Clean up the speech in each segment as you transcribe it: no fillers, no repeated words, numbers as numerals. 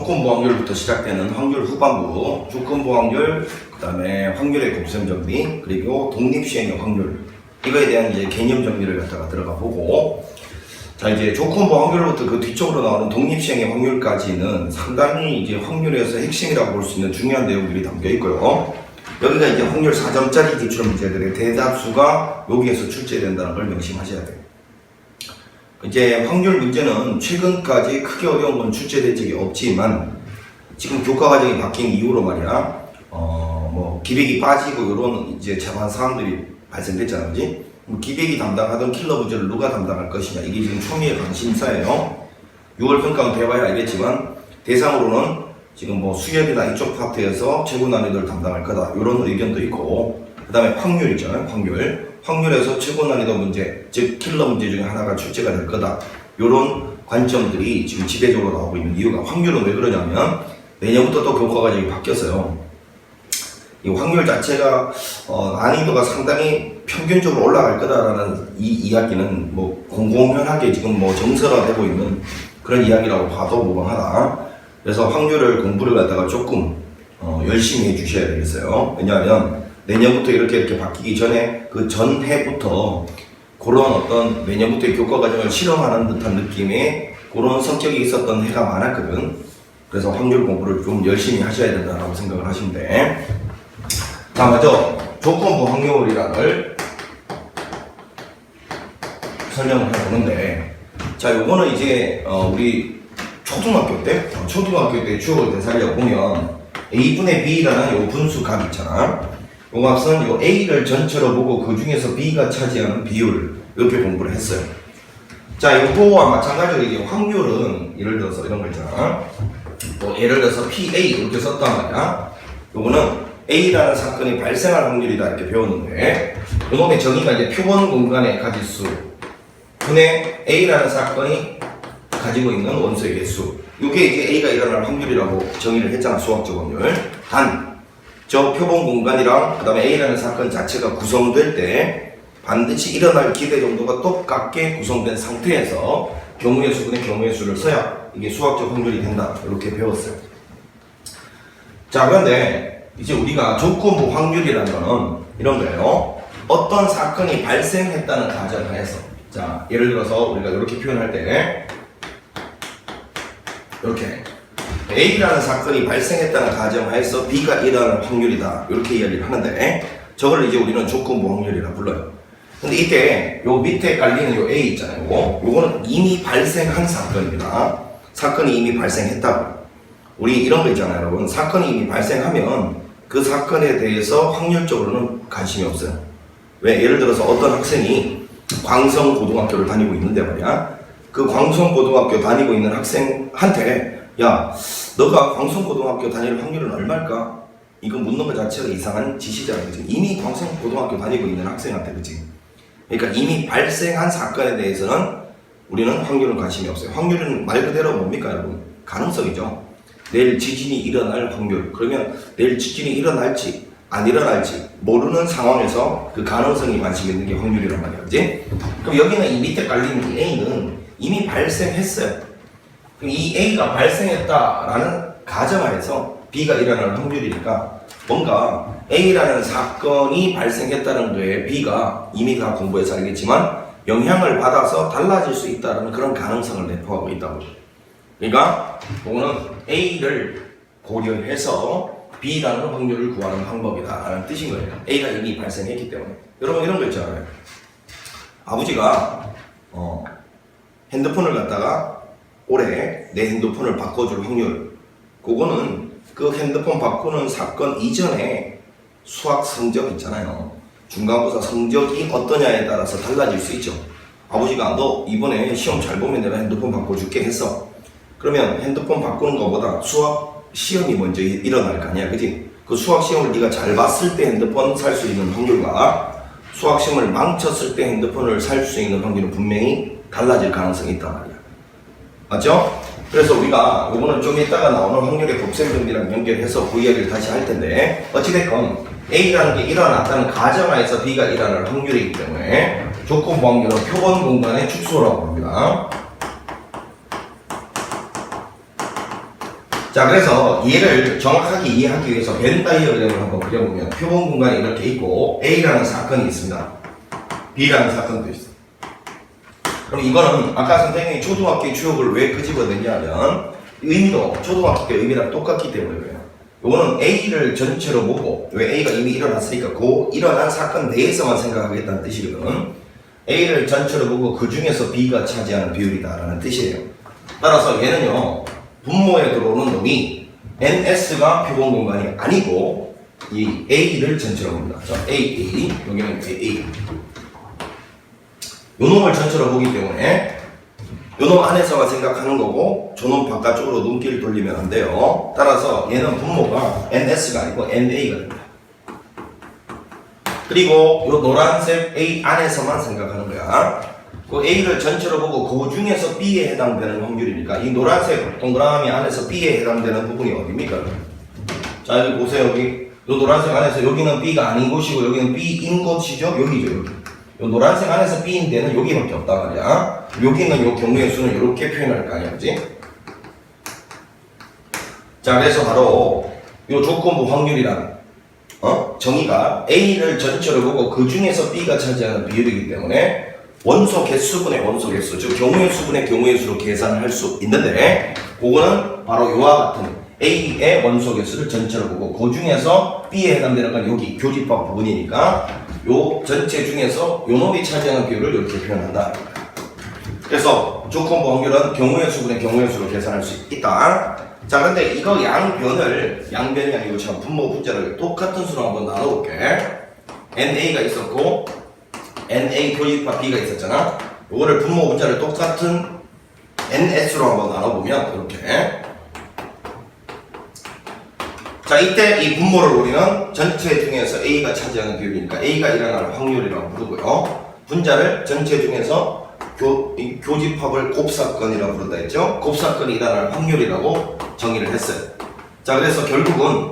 조건부 확률부터 시작되는 확률 후반부, 조건부 확률, 그 다음에 확률의 곱셈 정리, 그리고 독립시행의 확률, 이거에 대한 이제 개념 정리를 갖다가 들어가 보고, 자, 이제 조건부 확률부터 그 뒤쪽으로 나오는 독립시행의 확률까지는 상당히 이제 확률에서 핵심이라고 볼 수 있는 중요한 내용들이 담겨 있고요. 여기가 이제 확률 4점짜리 기출 문제들의 대다수가 여기에서 출제된다는 걸 명심하셔야 돼요. 이제 확률 문제는 최근까지 크게 어려운 건 출제된 적이 없지만 지금 교과 과정이 바뀐 이후로 말이야, 뭐 기백이 빠지고 이런 이제 자반 사항들이 발생됐잖아, 그지? 기백이 담당하던 킬러 문제를 누가 담당할 것이냐, 이게 지금 초미의 관심사예요. 6월 평가는 돼봐야 알겠지만 대상으로는 지금 뭐 수열이나 이쪽 파트에서 최고 난이도를 담당할 거다, 이런 의견도 있고, 그 다음에 확률이죠. 확률에서 최고 난이도 문제, 즉 킬러 문제 중에 하나가 출제가 될 거다, 이런 관점들이 지금 지배적으로 나오고 있는 이유가, 확률은 왜 그러냐면 내년부터 또 교과 과정이 바뀌었어요. 이 확률 자체가 난이도가 상당히 평균적으로 올라갈 거다라는 이 이야기는 뭐 공공연하게 지금 뭐 정설화되고 있는 그런 이야기라고 봐도 무방하다. 그래서 확률을 공부를 갖다가 조금 열심히 해주셔야 되겠어요. 왜냐하면 내년부터 이렇게 바뀌기 전에 그 전해부터 그런 어떤 내년부터의 교과 과정을 실험하는 듯한 느낌의 그런 성격이 있었던 해가 많았거든. 그래서 확률 공부를 좀 열심히 하셔야 된다고 생각을 하시면 돼. 자, 먼저 조건부 확률이라는 걸 설명을 해보는데, 자, 요거는 이제 우리 초등학교 때 추억을 되살려 보면 A분의 B라는 요 분수값 있잖아. 요 값은 요 A를 전체로 보고 그 중에서 B가 차지하는 비율, 이렇게 공부를 했어요. 자, 요거와 마찬가지로 이게 확률은 예를 들어서 이런 거 있잖아. 뭐 예를 들어서 PA 이렇게 썼단 말이야. 요거는 A라는 사건이 발생할 확률이다, 이렇게 배웠는데, 요놈의 정의가 이제 표본 공간의 가지수 분의 A라는 사건이 가지고 있는 원소의 개수, 이게 이제 A가 일어날 확률이라고 정의를 했잖아, 수학적 확률. 단, 저 표본 공간이랑 그 다음에 A라는 사건 자체가 구성될 때 반드시 일어날 기대 정도가 똑같게 구성된 상태에서 경우의 수분의 경우의 수를 써야 이게 수학적 확률이 된다, 이렇게 배웠어요. 자, 그런데 이제 우리가 조건부 확률이라는 거는 이런 거예요. 어떤 사건이 발생했다는 가정하에서, 자, 예를 들어서 우리가 이렇게 표현할 때 이렇게 A라는 사건이 발생했다는 가정하에서 B가 일어날 확률이다, 이렇게 이야기를 하는데, 저걸 이제 우리는 조건부 확률이라 불러요. 근데 이때 요 밑에 깔리는 요 A 있잖아요. 요거는 이미 발생한 사건입니다. 사건이 이미 발생했다고. 우리 이런 거 있잖아요, 여러분. 사건이 이미 발생하면 그 사건에 대해서 확률적으로는 관심이 없어요. 왜? 예를 들어서 어떤 학생이 광성고등학교를 다니고 있는데 말이야, 그 광성고등학교 다니고 있는 학생한테 야, 너가 광성고등학교 다닐 확률은 얼마일까? 이거 묻는 것 자체가 이상한 짓이잖아, 그치? 이미 광성고등학교 다니고 있는 학생한테, 그치? 그러니까 이미 발생한 사건에 대해서는 우리는 확률은 관심이 없어요. 확률은 말 그대로 뭡니까, 여러분? 가능성이죠. 내일 지진이 일어날 확률. 그러면 내일 지진이 일어날지 안 일어날지 모르는 상황에서 그 가능성이 관심 있는 게 확률이란 말이야, 그치? 그럼 여기는 이 밑에 깔리는 이 A는 이미 발생했어요. 이 A가 발생했다라는 가정하에서 B가 일어날 확률이니까 뭔가 A라는 사건이 발생했다는 거에 B가 이미 다 공부해서 알겠지만 영향을 받아서 달라질 수 있다는 그런 가능성을 내포하고 있다고. 그러니까 이거는 A를 고려해서 B라는 확률을 구하는 방법이다라는 뜻인 거예요. A가 이미 발생했기 때문에. 여러분 이런 거 있잖아요. 아버지가 핸드폰을 갖다가 올해 내 핸드폰을 바꿔줄 확률, 그거는 그 핸드폰 바꾸는 사건 이전에 수학 성적 있잖아요. 중간고사 성적이 어떠냐에 따라서 달라질 수 있죠. 아버지가 너 이번에 시험 잘 보면 내가 핸드폰 바꿔줄게 했어. 그러면 핸드폰 바꾸는 것보다 수학 시험이 먼저 일어날 거 아니야, 그지? 그 수학 시험을 네가 잘 봤을 때 핸드폰 살 수 있는 확률과 수학 시험을 망쳤을 때 핸드폰을 살 수 있는 확률은 분명히 달라질 가능성이 있단 말이야. 맞죠? 그래서 우리가 요거는 좀 이따가 나오는 확률의 곱셈 정리랑 연결해서 그 이야기를 다시 할 텐데, 어찌됐건 A라는 게 일어났다는 가정하에서 B가 일어날 확률이기 때문에 조건부 확률은 표본 공간의 축소라고 합니다. 자, 그래서 얘를 정확하게 이해하기 위해서 벤 다이어그램을 한번 그려보면 표본 공간이 이렇게 있고 A라는 사건이 있습니다. B라는 사건도 있어요. 그럼 이거는 아까 선생님이 초등학교 추억을 왜 끄집어냈냐면 의미도 초등학교 때 의미랑 똑같기 때문에 그래요. 요거는 A를 전체로 보고 왜 A가 이미 일어났으니까 그 일어난 사건 내에서만 생각하겠다는 뜻이거든. A를 전체로 보고 그 중에서 B가 차지하는 비율이다라는 뜻이에요. 따라서 얘는요 분모에 들어오는 놈이 NS가 표본 공간이 아니고 이 A를 전체로 봅니다. 자, A, 여기는 A. 요 놈을 전체로 보기 때문에 요 놈 안에서만 생각하는 거고 저놈 바깥쪽으로 눈길을 돌리면 안 돼요. 따라서 얘는 분모가 NS가 아니고 NA가 됩니다. 그리고 요 노란색 A 안에서만 생각하는 거야. 그 A를 전체로 보고 그 중에서 B에 해당되는 확률이니까 이 노란색 동그라미 안에서 B에 해당되는 부분이 어디입니까? 자, 여기 보세요. 여기 요 노란색 안에서 여기는 B가 아닌 곳이고 여기는 B인 곳이죠? 여기죠, 여기. 요 노란색 안에서 B인 데는 여기밖에 없단 말이야. 여기는 요 경우의 수는 이렇게 표현할 거 아니야, 그지? 자, 그래서 바로 요 조건부 확률이란 정의가 A를 전체로 보고 그 중에서 B가 차지하는 비율이기 때문에 원소 개수분의 원소 개수, 즉 경우의 수분의 경우의 수로 계산을 할 수 있는데 그거는 바로 이와 같은 A의 원소 개수를 전체로 보고 그 중에서 B에 해당되는 건 여기 교집합 부분이니까 요 전체 중에서 요 놈이 차지하는 비율을 이렇게 표현한다. 그래서 조건부 확률은 경우의 수분의 경우의 수로 계산할 수 있다. 자, 근데 이거 양변이 아니고 참 분모 분자를 똑같은 수로 한번 나눠볼게. NA가 있었고 NA 교집합 B가 있었잖아. 요거를 분모 분자를 똑같은 NS로 한번 나눠보면 이렇게. 자, 이때 이 분모를 우리는 전체 중에서 A가 차지하는 비율이니까 A가 일어날 확률이라고 부르고요. 분자를 전체 중에서 교집합을 곱사건이라고 부른다 했죠. 곱사건이 일어날 확률이라고 정의를 했어요. 자, 그래서 결국은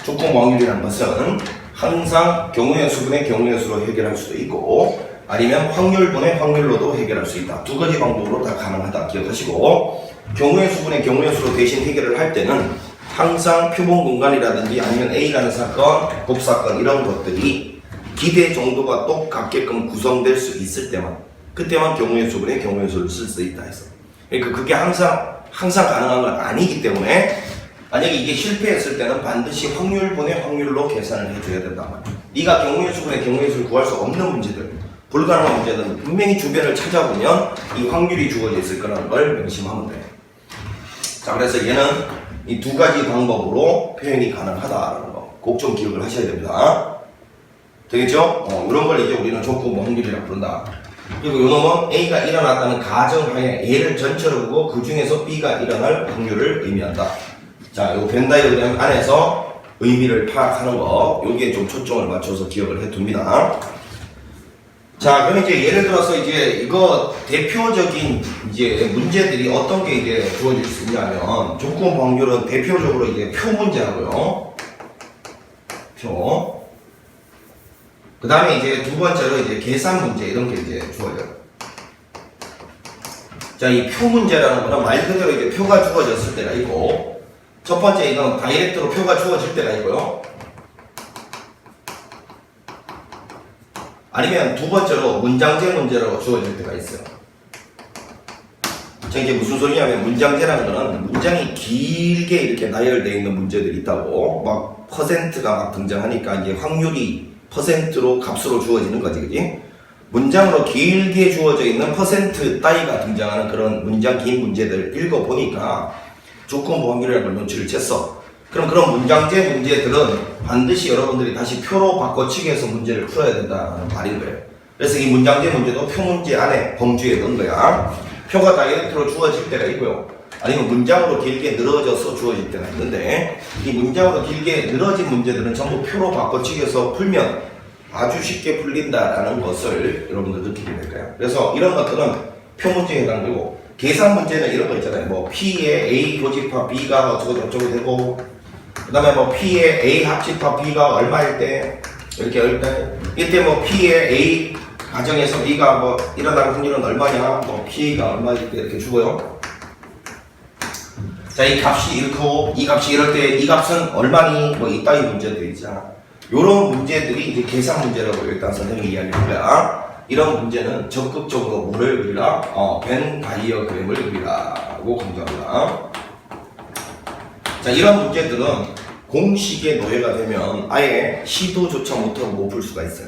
조건부 확률이라는 것은 항상 경우의 수분의 경우의 수로 해결할 수도 있고 아니면 확률분의 확률로도 해결할 수 있다. 두 가지 방법으로 다 가능하다 기억하시고 경우의 수분의 경우의 수로 대신 해결을 할 때는 항상 표본 공간이라든지 아니면 A라는 사건, 곱사건 이런 것들이 기대 정도가 똑같게끔 구성될 수 있을 때만 그때만 경우의 수분의 경우의 수를 쓸 수 있다 해서 그러니까 그게 항상 가능한 건 아니기 때문에 만약에 이게 실패했을 때는 반드시 확률분의 확률로 계산을 해줘야 된단 말이야. 네가 경우의 수분의 경우의 수를 구할 수 없는 문제들 불가능한 문제는 분명히 주변을 찾아보면 이 확률이 주어져 있을 거라는 걸 명심하면 돼. 자, 그래서 얘는 이 두 가지 방법으로 표현이 가능하다라는 거 꼭 좀 기억을 하셔야 됩니다. 되겠죠? 이런 걸 이제 우리는 조건부 확률이라고 부른다. 그리고 요 놈은 A가 일어났다는 가정하에 얘를 전체로 보고 그 중에서 B가 일어날 확률을 의미한다. 자, 요 벤 다이어그램 안에서 의미를 파악하는 거 여기에 좀 초점을 맞춰서 기억을 해 둡니다. 자, 그럼 이제 예를 들어서 이제 이거 대표적인 이제 문제들이 어떤 게 이제 주어질 수 있냐면 조건부 확률은 대표적으로 이제 표 문제하고요. 표. 그 다음에 이제 두 번째로 이제 계산 문제 이런 게 이제 주어져요. 자, 이 표 문제라는 거는 말 그대로 이제 표가 주어졌을 때가 있고 첫 번째 이건 다이렉트로 표가 주어질 때가 있고요. 아니면 두 번째로 문장제 문제라고 주어질 때가 있어요. 자, 이게 무슨 소리냐면 문장제라는 거는 문장이 길게 이렇게 나열되어 있는 문제들이 있다고 막 퍼센트가 막 등장하니까 이제 확률이 퍼센트로 값으로 주어지는 거지, 그지? 문장으로 길게 주어져 있는 퍼센트 따위가 등장하는 그런 문장 긴 문제들을 읽어보니까 조건부 확률이라는 걸 눈치를 챘어. 그럼 그런 문장제 문제들은 반드시 여러분들이 다시 표로 바꿔치기해서 문제를 풀어야 된다는 말인 거예요. 그래서 이 문장제 문제도 표 문제 안에 범주에 넣은 거야. 표가 다이렉트로 주어질 때가 있고요. 아니면 문장으로 길게 늘어져서 주어질 때가 있는데 이 문장으로 길게 늘어진 문제들은 전부 표로 바꿔치기해서 풀면 아주 쉽게 풀린다라는 것을 여러분들 느끼게 될 거예요. 그래서 이런 것들은 표 문제에 해당되고 계산 문제는 이런 거 있잖아요. 뭐 P의 A 교집합 B가 어쩌고 저쩌고 되고 그 다음에 뭐 P의 A 합집합 B가 얼마일 때 이렇게 할 때 이때 뭐 P의 A 가정에서 B가 뭐 일어날 확률은 얼마냐 뭐 P가 얼마일 때 이렇게 주고요. 자, 이 값이 이렇고 이 값이 이럴 때 이 값은 얼마니 뭐 이따위 문제도 있잖아. 요런 문제들이 이제 계산 문제라고 일단 선생님이 이야기할 거야. 이런 문제는 적극적으로 뭐를 그리라? 벤 다이어그램을 그리라고 강조합니다. 자, 이런 문제들은 공식에 노예가 되면 아예 시도조차 못하고 못 풀 수가 있어요.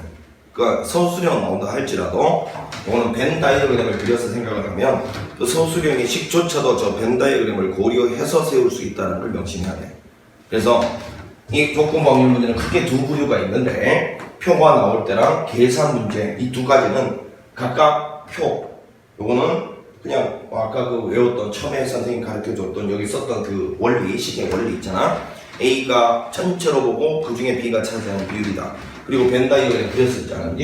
그러니까 서술형 나온다 할지라도 이거는 벤 다이어그램을 그려서 생각을 하면 그 서술형의 식조차도 저 벤 다이어그램을 고려해서 세울 수 있다는 걸 명심해야 돼. 그래서 이 조건 확률 문제는 크게 두 부류가 있는데 표가 나올 때랑 계산 문제 이 두 가지는 각각 표 요거는 그냥 아까 그 외웠던 처음에 선생님 가르쳐줬던 여기 썼던 그 원리 식의 원리 있잖아. A가 전체로 보고 그 중에 B가 차지하는 비율이다. 그리고 벤 다이어그램 그렸었잖아.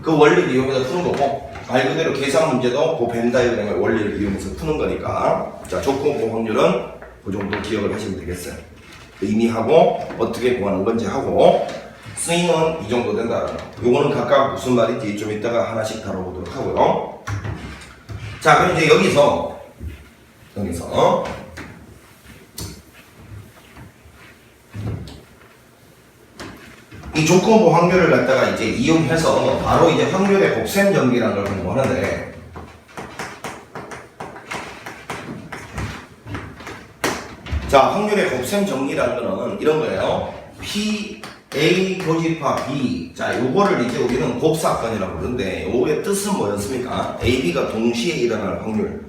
그 원리를 이용해서 푸는 거고 말 그대로 계산 문제도 그 벤 다이어그램의 원리를 이용해서 푸는 거니까 자 조건 확률은 그 정도 기억을 하시면 되겠어요. 의미하고 어떻게 구하는 건지 하고 쓰임은 이 정도 된다는 거. 요거는 각각 무슨 말인지 좀 이따가 하나씩 다뤄보도록 하고요. 자, 그럼 이제 여기서 이 조건부 확률을 갖다가 이제 이용해서 바로 이제 확률의 곱셈 정리라는 걸 공부하는데 자, 확률의 곱셈 정리라는 거는 이런 거예요. P, A 교집합 B. 자, 요거를 이제 우리는 곱사건이라고 그러는데 요거의 뜻은 뭐였습니까? A, B가 동시에 일어날 확률.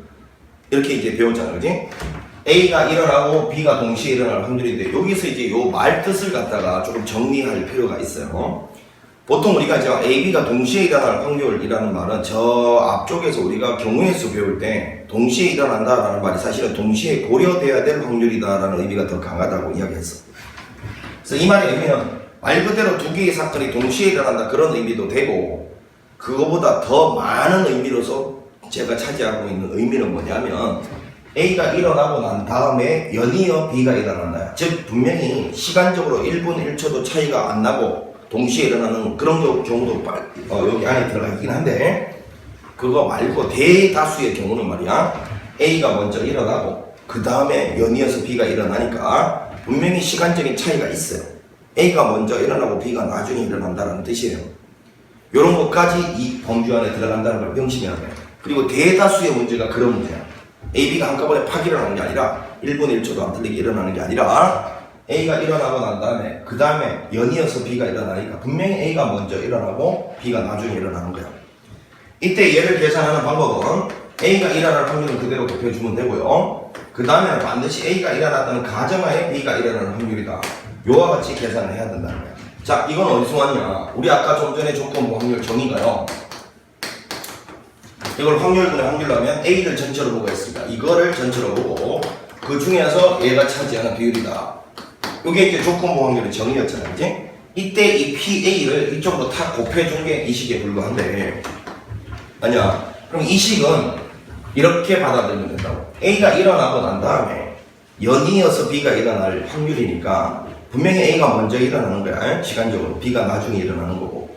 이렇게 이제 배웠잖아요. 그지? A가 일어나고 B가 동시에 일어날 확률인데 여기서 이제 요 말 뜻을 갖다가 조금 정리할 필요가 있어요. 보통 우리가 이제 A, B가 동시에 일어날 확률이라는 말은 저 앞쪽에서 우리가 경우의 수 배울 때 동시에 일어난다라는 말이 사실은 동시에 고려돼야 될 확률이다라는 의미가 더 강하다고 이야기했어. 그래서 이 말의 의미는 말 그대로 두 개의 사건이 동시에 일어난다 그런 의미도 되고 그거보다 더 많은 의미로서 제가 차지하고 있는 의미는 뭐냐면 A가 일어나고 난 다음에 연이어 B가 일어난다. 즉 분명히 시간적으로 1분 1초도 차이가 안 나고 동시에 일어나는 그런 경우도 여기 안에 들어가 있긴 한데 그거 말고 대다수의 경우는 말이야 A가 먼저 일어나고 그 다음에 연이어서 B가 일어나니까 분명히 시간적인 차이가 있어요. A가 먼저 일어나고 B가 나중에 일어난다는 뜻이에요. 이런 것까지 이 범주 안에 들어간다는 걸 명심해야 돼요. 그리고 대다수의 문제가 그런 문제야. A, B가 한꺼번에 팍 일어나는 게 아니라 1분 1초도 안 틀리게 일어나는 게 아니라 A가 일어나고 난 다음에 그 다음에 연이어서 B가 일어나니까 분명히 A가 먼저 일어나고 B가 나중에 일어나는 거야. 이때 얘를 계산하는 방법은 A가 일어날 확률은 그대로 곱해주면 되고요. 그 다음에는 반드시 A가 일어났다는 가정하에 B가 일어나는 확률이다. 요와 같이 계산을 해야 된다는 거야. 자, 이건 어디서 왔냐? 우리 아까 좀 전에 조건부 확률 정의가요. 이걸 확률분의 확률로 하면 A를 전체로 보고 했습니다. 이거를 전체로 보고 그 중에서 얘가 차지하는 비율이다. 이게 이제 조건부 확률의 정의였잖아요. 그지? 이때 이 PA를 이쪽으로 탁 곱해준 게 이 식에 불과한데 아니야. 그럼 이 식은 이렇게 받아들이면 된다고. A가 일어나고 난 다음에 연이어서 B가 일어날 확률이니까 분명히 A가 먼저 일어나는 거야. 시간적으로. B가 나중에 일어나는 거고.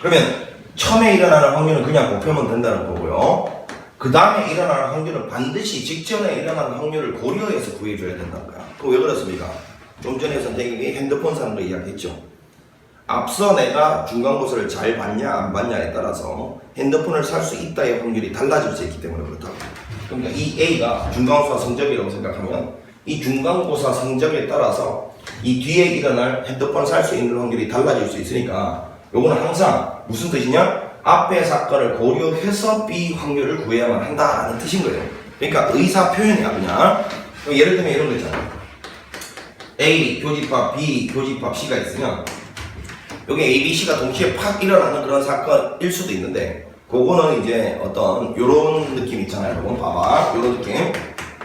그러면 처음에 일어나는 확률은 그냥 곱하면 된다는 거고요. 그 다음에 일어나는 확률은 반드시 직전에 일어나는 확률을 고려해서 구해줘야 된다는 거야. 그거 왜 그렇습니까? 좀 전에 선생님이 핸드폰 사는 거 이야기했죠. 앞서 내가 중간고사를 잘 봤냐 안 봤냐에 따라서 핸드폰을 살 수 있다의 확률이 달라질 수 있기 때문에 그렇다고. 그러니까 이 A가 중간고사 성적이라고 생각하면 이 중간고사 성적에 따라서 이 뒤에 일어날 핸드폰을 살 수 있는 확률이 달라질 수 있으니까 요거는 항상 무슨 뜻이냐? 앞의 사건을 고려해서 B 확률을 구해야만 한다라는 뜻인 거예요. 그러니까 의사 표현이야 그냥. 예를 들면 이런 거 있잖아요. A 교집합 B 교집합 C가 있으면 여기 A, B, C가 동시에 팍 일어나는 그런 사건일 수도 있는데 그거는 이제 어떤 요런 느낌 있잖아요. 여러분 봐봐. 요런 느낌.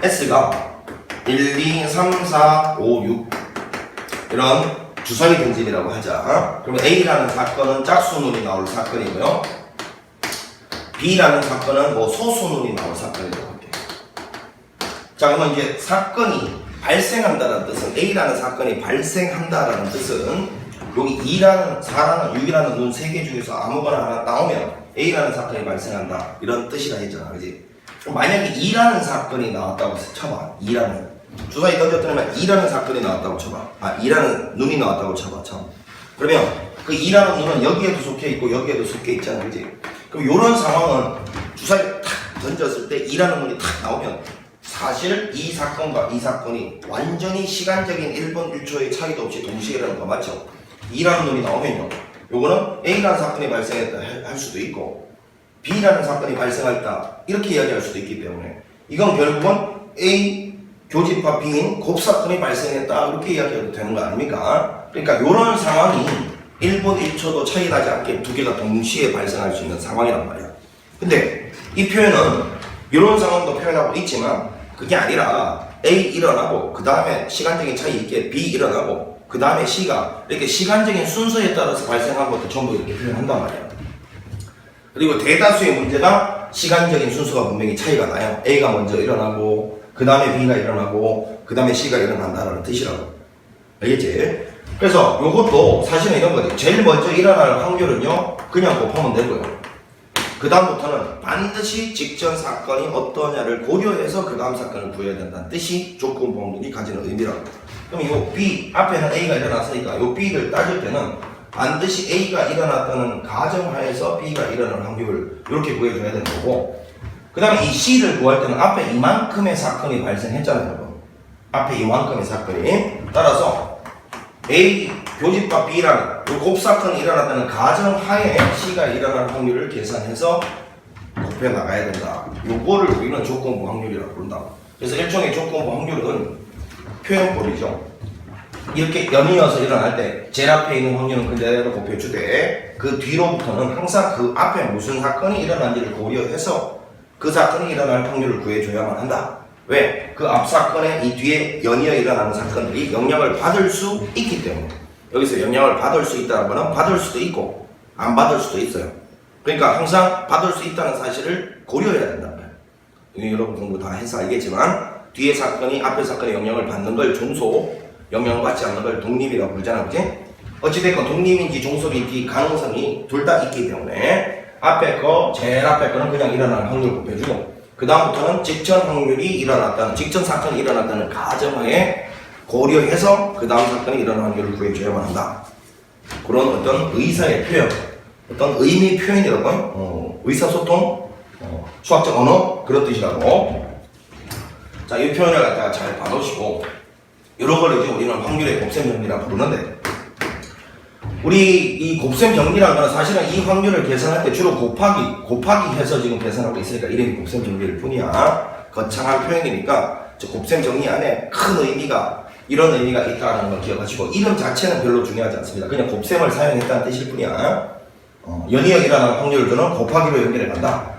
S가 1, 2, 3, 4, 5, 6 이런 주사위 등진이라고 하자. 그러면 A라는 사건은 짝수눈이 나올 사건이고요. B라는 사건은 뭐 소수눈이 나올 사건이라고 할게요. 자, 그러면 이제 사건이 발생한다는 뜻은 A라는 사건이 발생한다라는 뜻은 여기 2라는 4라는 6이라는 눈 3개 중에서 아무거나 하나 나오면 A라는 사건이 발생한다 이런 뜻이라 했잖아. 그지? 만약에 2라는 사건이 나왔다고 쳐봐. 2라는 주사위 던졌더니만 2라는 사건이 나왔다고 쳐봐. 2라는 눈이 나왔다고 쳐봐. 참. 그러면 그 2라는 눈은 여기에도 속해 있고 여기에도 속해 있잖아. 그지? 그럼 요런 상황은 주사위 탁 던졌을 때 2라는 눈이 탁 나오면 사실 이 사건과 이 사건이 완전히 시간적인 1분 1초의 차이도 없이 동시에 일어나는 거 맞죠? 2라는 눈이 나오면요. 요거는 A라는 사건이 발생했다 할 수도 있고 B라는 사건이 발생했다 이렇게 이야기할 수도 있기 때문에 이건 결국은 A 교집합 B인 곱사건이 발생했다 이렇게 이야기해도 되는 거 아닙니까? 그러니까 이런 상황이 1분 1초도 차이 나지 않게 두 개가 동시에 발생할 수 있는 상황이란 말이야. 근데 이 표현은 이런 상황도 표현하고 있지만 그게 아니라 A 일어나고 그 다음에 시간적인 차이 있게 B 일어나고 그 다음에 C가 이렇게 시간적인 순서에 따라서 발생한 것도 전부 이렇게 표현한단 말이야. 그리고 대다수의 문제가 시간적인 순서가 분명히 차이가 나요. A가 먼저 일어나고 그 다음에 B가 일어나고 그 다음에 C가 일어난다는 뜻이라고. 알겠지? 그래서 요것도 사실은 이런 거지. 제일 먼저 일어날 확률은요 그냥 곱하면 되고요. 그 다음부터는 반드시 직전 사건이 어떠냐를 고려해서 그 다음 사건을 구해야 된다는 뜻이 조건부확률이 가지는 의미라고. 그럼 요 B, 앞에는 A가 일어났으니까 요 B를 따질 때는 반드시 A가 일어났다는 가정하에서 B가 일어날 확률을 이렇게 구해줘야 되는 거고, 그 다음에 이 C를 구할 때는 앞에 이만큼의 사건이 발생했잖아요, 여러분. 앞에 이만큼의 사건이. 따라서 A 교집합 B라는 요 곱사건이 일어났다는 가정하에 C가 일어날 확률을 계산해서 곱해 나가야 된다. 요거를 우리는 조건부 확률이라고 부른다. 그래서 일종의 조건부 확률은 표현법이죠. 이렇게 연이어서 일어날 때 제일 앞에 있는 확률은 그대로 곱해주되 그 뒤로부터는 항상 그 앞에 무슨 사건이 일어난지를 고려해서 그 사건이 일어날 확률을 구해줘야만 한다. 왜? 그 앞 사건에 이 뒤에 연이어 일어나는 사건들이 영향을 받을 수 있기 때문에. 여기서 영향을 받을 수 있다는 거는 받을 수도 있고 안 받을 수도 있어요. 그러니까 항상 받을 수 있다는 사실을 고려해야 된다는 거예요. 이게 여러분 공부 다 해서 알겠지만 뒤에 사건이 앞에 사건에 영향을 받는 걸 종소, 영향을 받지 않는 걸 독립이라고 부르잖아, 그치? 어찌됐건 독립인지 종속인지 가능성이 둘 다 있기 때문에 앞에 거, 제일 앞에 거는 그냥 일어날 확률을 곱해주고 그 다음부터는 직전 확률이 일어났다는, 직전 사건이 일어났다는 가정하에 고려해서 그 다음 사건이 일어날 확률을 구해줘야만 한다. 그런 어떤 의사의 표현, 어떤 의미 표현이라고, 의사소통, 수학적 언어, 그런 뜻이라고. 자, 이 표현을 갖다가 잘 봐놓으시고, 이런 걸 이제 우리는 확률의 곱셈 정리라고 부르는데, 우리 이 곱셈 정리라는 거는 사실은 이 확률을 계산할 때 주로 곱하기 해서 지금 계산하고 있으니까 이름이 곱셈 정리일 뿐이야. 거창한 표현이니까 저 곱셈 정리 안에 큰 의미가, 이런 의미가 있다는 걸 기억하시고, 이름 자체는 별로 중요하지 않습니다. 그냥 곱셈을 사용했다는 뜻일 뿐이야. 연이어 일어나는 확률들은 곱하기로 연결해 간다.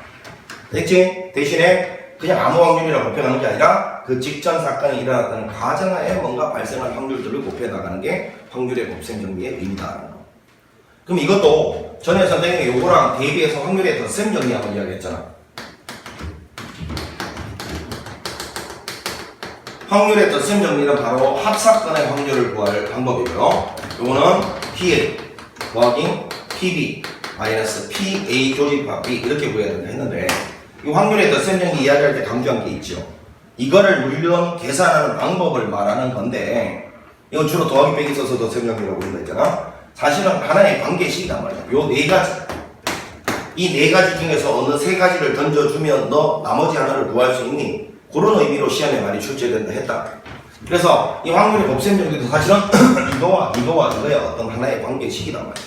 됐지? 대신에 그냥 아무 확률이라고 곱해가는 게 아니라 그 직전 사건이 일어났다는 가정하에 뭔가 발생할 확률들을 곱해 나가는 게 확률의 곱셈 정리의 의미다. 그럼 이것도 전에 선생님이 요거랑 대비해서 확률의 덧셈 정리 한번 이야기했잖아. 확률의 덧셈 정리는 바로 합사건의 확률을 구할 방법이고요. 요거는 P1 더하기 PB 마이너스 PA 교집합 B 이렇게 구해야 된다 했는데, 이 확률의 덧셈 정리 이야기할 때 강조한 게 있죠. 이거를 물론 계산하는 방법을 말하는 건데, 이건 주로 더하기 빼기 써서 덧셈 정리라고 부른다 했잖아. 사실은 하나의 관계식이란 말이야. 요 네 가지, 이 네 가지 중에서 어느 세 가지를 던져주면 너 나머지 하나를 구할 수 있니? 그런 의미로 시험에 많이 출제된다 했다. 그래서 이 확률의 곱셈 정리도 사실은 이거와 이거의 어떤 하나의 관계식이란 말이야.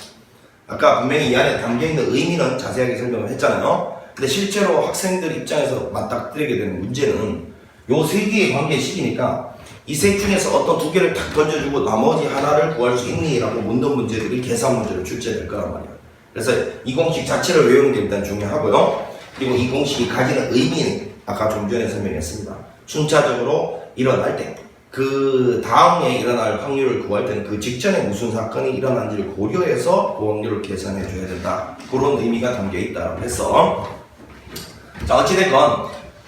아까 분명히 이 안에 담겨있는 의미는 자세하게 설명을 했잖아요. 근데 실제로 학생들 입장에서 맞닥뜨리게 되는 문제는 요 세 개의 관계식이니까 이 셋 중에서 어떤 두 개를 탁 던져주고 나머지 하나를 구할 수 있니? 라고 묻는 문제들이 계산 문제로 출제될 거란 말이에요. 그래서 이 공식 자체를 외우는 게 일단 중요하고요. 그리고 이 공식이 가지는 의미는 아까 좀 전에 설명했습니다. 순차적으로 일어날 때, 그 다음에 일어날 확률을 구할 때는 그 직전에 무슨 사건이 일어난지를 고려해서 그 확률을 계산해 줘야 된다. 그런 의미가 담겨 있다고 했어. 자, 어찌됐건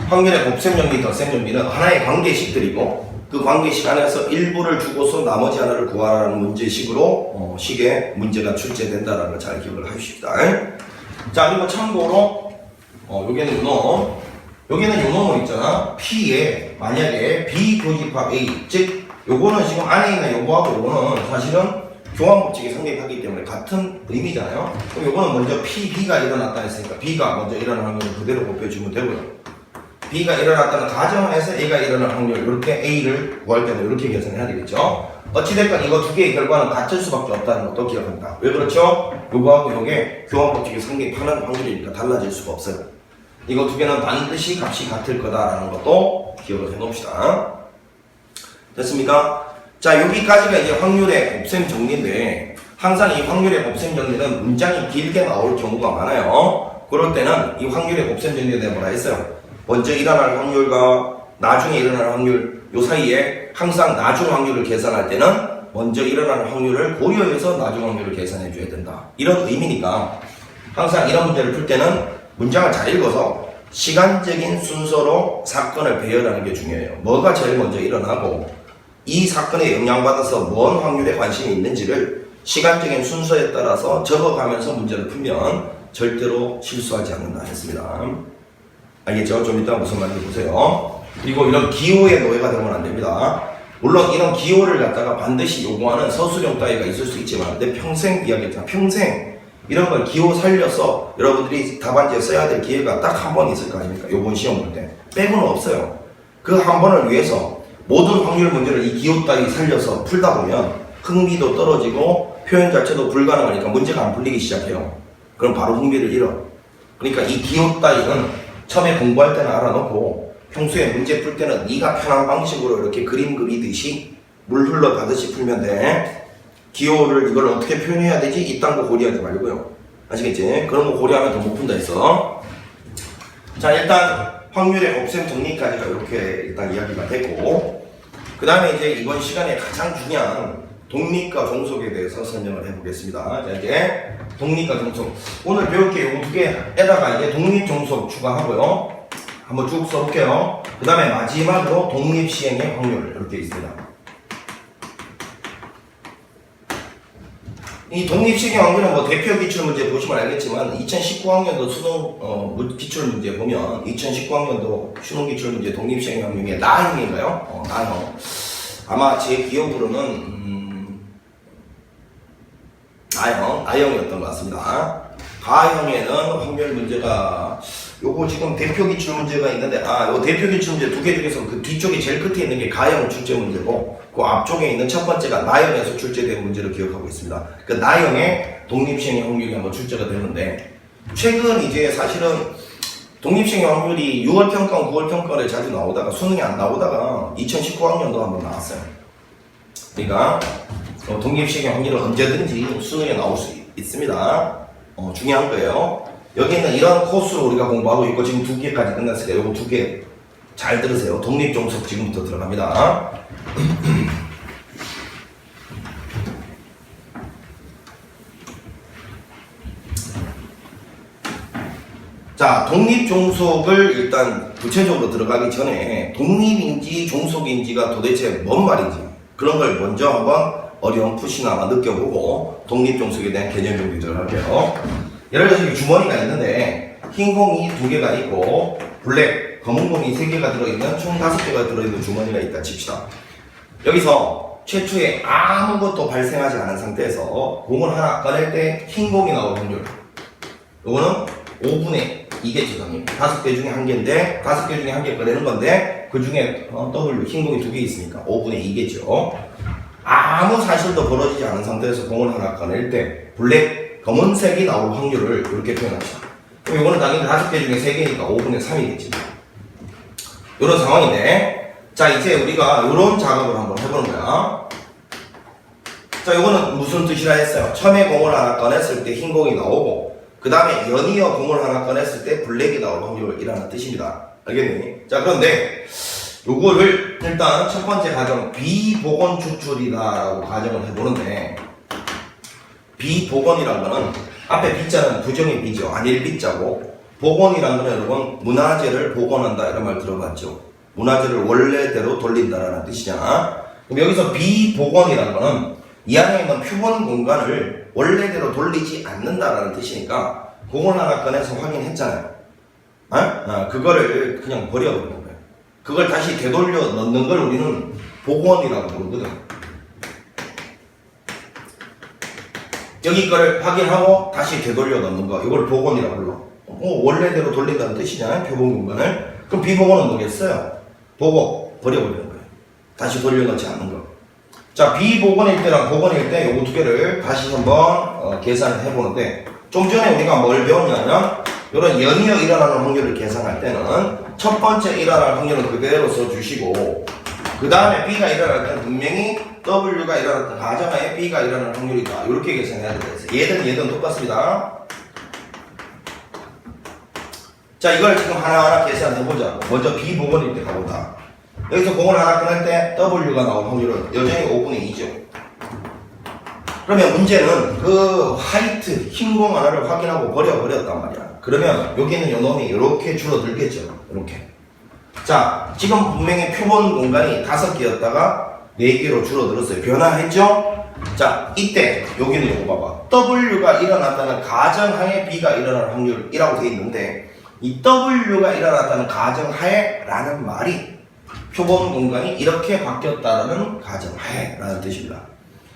확률의 곱셈 정리, 덧셈 정리는 하나의 관계식들이고, 그 관계식 안에서 일부를 주고서 나머지 하나를 구하라는 문제식으로 식의 문제가 출제된다는 걸 잘 기억을 하십시다. 자, 그리고 참고로 요게는요, 여기는 요 놈을 있잖아. P에 만약에 B 교집합 A, 즉 요거는 지금 안에 있는 요거하고 요거는 사실은 교환법칙이 성립하기 때문에 같은 의미잖아요. 그럼 요거는 먼저 PB가 일어났다 했으니까 B가 먼저 일어날 확률을 그대로 곱해주면 되고요. B가 일어났다는 가정에서 A가 일어날 확률, 이렇게 A를 구할 때는 이렇게 계산해야 되겠죠. 어찌됐건 이거 두 개의 결과는 같을 수밖에 없다는 것도 기억합니다. 왜 그렇죠? 요거하고 요게 교환법칙이 성립하는 확률이니까 달라질 수가 없어요. 이거 두 개는 반드시 값이 같을 거다라는 것도 기억을 해 놓읍시다. 됐습니까? 자, 여기까지가 이제 확률의 곱셈 정리인데, 항상 이 확률의 곱셈 정리는 문장이 길게 나올 경우가 많아요. 그럴 때는 이 확률의 곱셈 정리에 대해 뭐라 했어요? 먼저 일어날 확률과 나중에 일어날 확률, 요 사이에 항상 나중 확률을 계산할 때는 먼저 일어날 확률을 고려해서 나중 확률을 계산해 줘야 된다. 이런 의미니까 항상 이런 문제를 풀 때는 문장을 잘 읽어서 시간적인 순서로 사건을 배열하는 게 중요해요. 뭐가 제일 먼저 일어나고 이 사건에 영향받아서 뭔 확률에 관심이 있는지를 시간적인 순서에 따라서 적어가면서 문제를 풀면 절대로 실수하지 않는다 했습니다. 알겠죠? 좀 이따 무슨 말인지 보세요. 그리고 이런 기호의 노예가 되면 안 됩니다. 물론 이런 기호를 갖다가 반드시 요구하는 서술형 따위가 있을 수 있지만 내 평생 이야기했잖아. 평생 이런 걸 기호 살려서 여러분들이 답안지에 써야 될 기회가 딱 한 번 있을 거 아닙니까? 요번 시험 볼 때. 빼고는 없어요. 그 한 번을 위해서 모든 확률 문제를 이 기호 따위 살려서 풀다 보면 흥미도 떨어지고 표현 자체도 불가능하니까 문제가 안 풀리기 시작해요. 그럼 바로 흥미를 잃어. 그러니까 이 기호 따위는 처음에 공부할 때는 알아놓고 평소에 문제 풀 때는 네가 편한 방식으로 이렇게 그림 그리듯이 물 흘러가듯이 풀면 돼. 기호를 이걸 어떻게 표현해야 되지? 이딴 거 고려하지 말고요. 아시겠지? 그런 거 고려하면 더 못 푼다 했어. 자, 일단 확률의 곱셈 정리까지가 이렇게 일단 이야기가 됐고, 그 다음에 이제 이번 시간에 가장 중요한 독립과 종속에 대해서 설명을 해보겠습니다. 자, 이제 독립과 종속. 오늘 배울 게 요 두 개에다가 이제 독립 종속 추가하고요. 한번 쭉 써볼게요. 그 다음에 마지막으로 독립 시행의 확률 이렇게 있습니다. 이 독립시행 확률은 뭐 대표 기출문제 보시면 알겠지만 2019학년도 수능 기출문제 보면 2019학년도 수능 기출문제 독립시행 확률이 나형인가요? 나형. 아마 제 기억으로는 나형이었던 것 같습니다. 가형에는 확률 문제가 요거 지금 대표 기출 문제가 있는데 요 대표 기출 문제 두 개 중에서 그 뒤쪽에 제일 끝에 있는 게 가형 출제 문제고 그 앞쪽에 있는 첫 번째가 나형에서 출제된 문제를 기억하고 있습니다. 그 나형의 독립시행의 확률이 한번 출제가 되는데 최근 이제 사실은 독립시행의 확률이 6월 평가, 9월 평가에 자주 나오다가 수능이 안 나오다가 2019학년도 한번 나왔어요. 그러니까 독립시행의 확률은 언제든지 수능에 나올 수 있습니다. 중요한 거예요. 여기는 이런 코스로 우리가 공부하고 있고 지금 2개까지 끝났으니까 요거 2개 잘 들으세요. 독립종속 지금부터 들어갑니다. 자, 독립종속을 일단 구체적으로 들어가기 전에 독립인지 종속인지가 도대체 뭔 말인지 그런 걸 먼저 한번 어렴풋이나마 느껴보고 독립종속에 대한 개념 좀 교정할게요. 예를 들어서 주머니가 있는데 흰 공이 2개가 있고 블랙, 검은 공이 3개가 들어있는 총 5개가 들어있는 주머니가 있다 칩시다. 여기서 최초에 아무것도 발생하지 않은 상태에서 공을 하나 꺼낼 때 흰 공이 나올 확률 이거는 5분의 2겠죠 당연히 5개 중에 1개인데 5개 중에 1개 꺼내는 건데 그 중에 W 흰 공이 2개 있으니까 5분의 2겠죠. 아무 사실도 벌어지지 않은 상태에서 공을 하나 꺼낼 때 블랙, 검은색이 나올 확률을 이렇게 표현합시다. 그럼 이거는 당연히 5개 중에 3개니까 5분의 3이겠지. 이런 상황인데, 자, 이제 우리가 이런 작업을 한번 해보는 거야. 자, 이거는 무슨 뜻이라 했어요? 처음에 공을 하나 꺼냈을 때 흰 공이 나오고, 그 다음에 연이어 공을 하나 꺼냈을 때 블랙이 나올 확률이라는 뜻입니다. 알겠니? 자, 그런데 요거를 일단 첫 번째 가정 비복원 추출이다라고 가정을 해보는데, 비복원이란 거는 앞에 B자는 부정의 B죠. 아닐 B자고, 복원이란 거는 여러분 문화재를 복원한다 이런 말 들어봤죠. 문화재를 원래대로 돌린다라는 뜻이잖아. 그럼 여기서 비복원이란 거는 이 안에 있는 표본 공간을 원래대로 돌리지 않는다라는 뜻이니까 공을 하나 꺼내서 확인했잖아요. 그거를 그냥 버려버리는 거예요. 그걸 다시 되돌려 넣는 걸 우리는 복원이라고 부르거든. 여기 거를 확인하고 다시 되돌려 넣는 거, 이걸 복원이라고 불러. 원래대로 돌린다는 뜻이잖아요, 표본 공간을. 그럼 비복원은 뭐겠어요? 보고 버려버리는 거예요. 다시 돌려넣지 않는 거. 자, 비복원일 때랑 복원일 때 요거 두 개를 다시 한번 계산을 해보는데, 좀 전에 우리가 뭘 배웠냐면 이런 연이어 일어나는 확률을 계산할 때는 첫 번째 일어날 확률은 그대로 써주시고, 그 다음에 B가 일어날 때는 분명히 W가 일어났던 가정하에 B가 일어날 확률이다, 이렇게 계산해야 돼요. 얘든 똑같습니다. 자, 이걸 지금 하나하나 계산해보자고. 먼저 비복원일 때 가보자. 여기서 공을 하나 끊을 때 W가 나올 확률은 여전히 5분의 2죠. 그러면 문제는 그 화이트, 흰 공 하나를 확인하고 버렸단 말이야. 그러면 여기 있는 요 놈이 이렇게 줄어들겠죠. 이렇게. 자, 지금 분명히 표본 공간이 5개였다가 4개로 줄어들었어요. 변화했죠? 자, 이때 여기는 이거 봐봐. W가 일어났다는 가정하에 B가 일어날 확률이라고 되어 있는데, 이 W가 일어났다는 가정하에 라는 말이 표본 공간이 이렇게 바뀌었다라는 가정하에 라는 뜻입니다.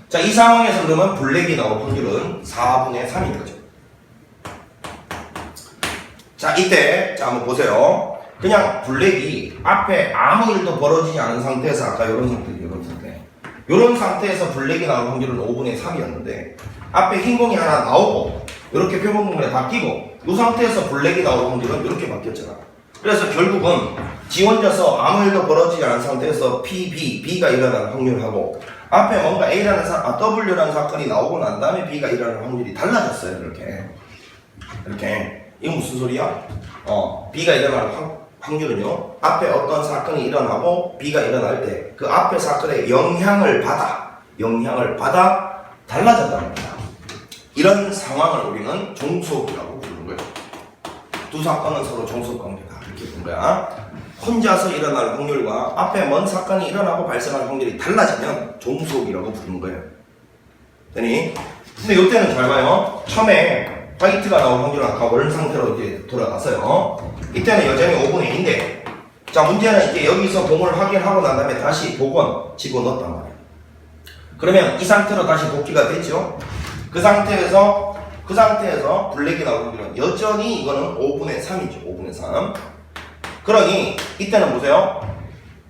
자, 이 상황에서 그러면 블랙이 나올 확률은 4분의 3인 거죠. 자, 이때 자 한번 보세요. 그냥 블랙이 앞에 아무 일도 벌어지지 않은 상태에서, 아까 이런 상태에서 블랙이 나올 확률은 5분의 3이었는데, 앞에 흰 공이 하나 나오고 이렇게 표본 공간이 바뀌고 이 상태에서 블랙이 나올 확률은 이렇게 바뀌었잖아. 그래서 결국은 지 혼자서 아무 일도 벌어지지 않은 상태에서 B가 일어나는 확률하고 앞에 뭔가 W라는 사건이 나오고 난 다음에 B가 일어나는 확률이 달라졌어요. 이렇게. 이거 무슨 소리야? B가 일어나는 확률은요, 앞에 어떤 사건이 일어나고 B가 일어날 때 그 앞에 사건에 영향을 받아 달라졌다는 겁니다. 이런 상황을 우리는 종속이라고 부르는 거예요. 두 사건은 서로 종속관계다, 이렇게 부르는 거야. 혼자서 일어날 확률과 앞에 먼 사건이 일어나고 발생할 확률이 달라지면 종속이라고 부르는 거예요. 되니? 근데 이때는 잘 봐요. 처음에 화이트가 나올 확률은 아까 원 상태로 이제 돌아갔어요. 이때는 여전히 5분의 2인데, 자, 문제는 이제 여기서 공을 확인하고 난 다음에 다시 복원 집어넣었단 말이에요. 그러면 이 상태로 다시 복귀가 됐죠. 그 상태에서 블랙이 나올 확률은 여전히 이거는 5분의 3이죠. 5분의 3. 그러니 이때는 보세요.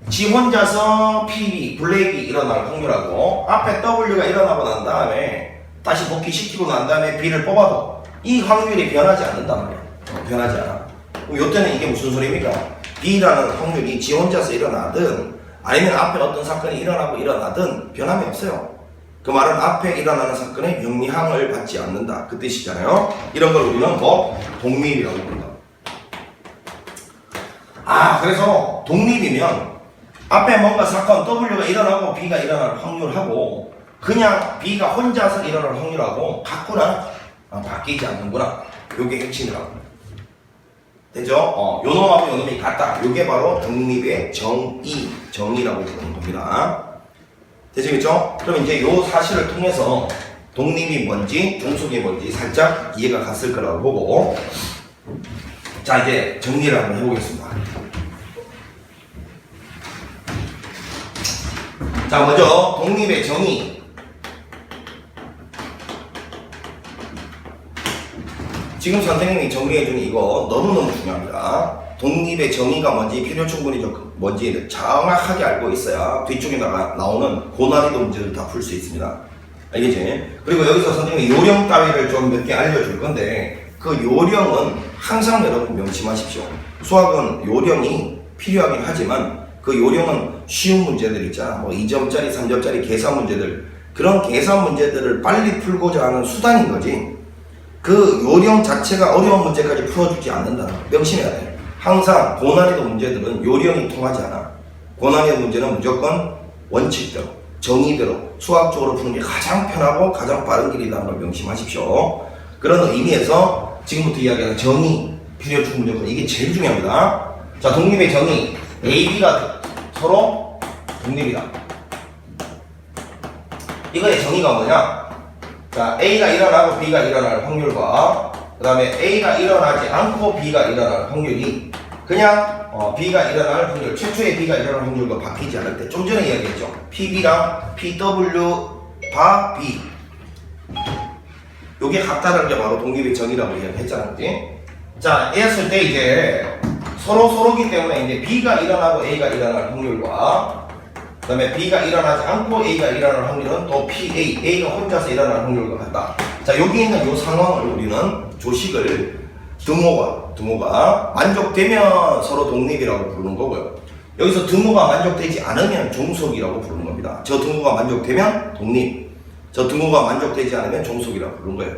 지 혼자서 블랙이 일어날 확률하고 앞에 W가 일어나고 난 다음에 다시 복귀시키고 난 다음에 B를 뽑아도 이 확률이 변하지 않는단 말이에요. 변하지 않아. 그럼 이때는 이게 무슨 소리입니까? B라는 확률이 지 혼자서 일어나든 아니면 앞에 어떤 사건이 일어나든 변함이 없어요. 그 말은 앞에 일어나는 사건에 영향을 받지 않는다, 그 뜻이잖아요. 이런 걸 우리는 독립이라고 부른다. 그래서 독립이면 앞에 뭔가 사건 W가 일어나고 B가 일어날 확률하고 그냥 B가 혼자서 일어날 확률하고 같구나, 바뀌지 않는구나, 요게 핵심이라고. 되죠? 요 놈하고 요 놈이 같다. 요게 바로 독립의 정의라고 부르는 겁니다. 되시겠죠? 그럼 이제 요 사실을 통해서 독립이 뭔지 종속이 뭔지 살짝 이해가 갔을 거라고 보고, 자, 이제 정리를 한번 해보겠습니다. 자, 먼저 독립의 정의. 지금 선생님이 정리해준 이거 너무너무 중요합니다. 독립의 정의가 뭔지, 필요 충분히적 뭔지 정확하게 알고 있어야 뒤쪽에 나오는 고난이도 문제를 다 풀 수 있습니다. 알겠지? 그리고 여기서 선생님이 요령 따위를 좀 몇 개 알려줄 건데, 그 요령은 항상 여러분 명심하십시오. 수학은 요령이 필요하긴 하지만 그 요령은 쉬운 문제들 있잖아. 뭐 2점짜리, 3점짜리 계산 문제들, 그런 계산 문제들을 빨리 풀고자 하는 수단인 거지, 그 요령 자체가 어려운 문제까지 풀어주지 않는다는 거 명심해야 돼. 항상 고난이도 문제들은 요령이 통하지 않아. 고난이도 문제는 무조건 원칙대로, 정의대로 수학적으로 푸는 게 가장 편하고 가장 빠른 길이라는 걸 명심하십시오. 그런 의미에서 지금부터 이야기하는 정의, 필요 충분 조건, 이게 제일 중요합니다. 자, 독립의 정의. A, B가 서로 독립이다. 이거의 정의가 뭐냐? 자, A가 일어나고 B가 일어날 확률과 그 다음에 A가 일어나지 않고 B가 일어날 확률이 그냥 B가 일어날 확률, 최초의 B가 일어날 확률과 바뀌지 않을 때 좀 전에 이야기했죠. PB랑 PW 바 B 요게 같다는 게 바로 독립의 정의라고 이야기했잖아요. 자, 이랬을 때 이제 서로기 때문에 이제 B가 일어나고 A가 일어날 확률과 그 다음에 B가 일어나지 않고 A가 일어날 확률은 또 PA, A가 혼자서 일어날 확률과 같다. 자, 여기 있는 이 상황을 우리는 조식을 등호가 만족되면 서로 독립이라고 부르는 거고요. 여기서 등호가 만족되지 않으면 종속이라고 부르는 겁니다. 저 등호가 만족되면 독립, 저 등호가 만족되지 않으면 종속이라고 부르는 거예요.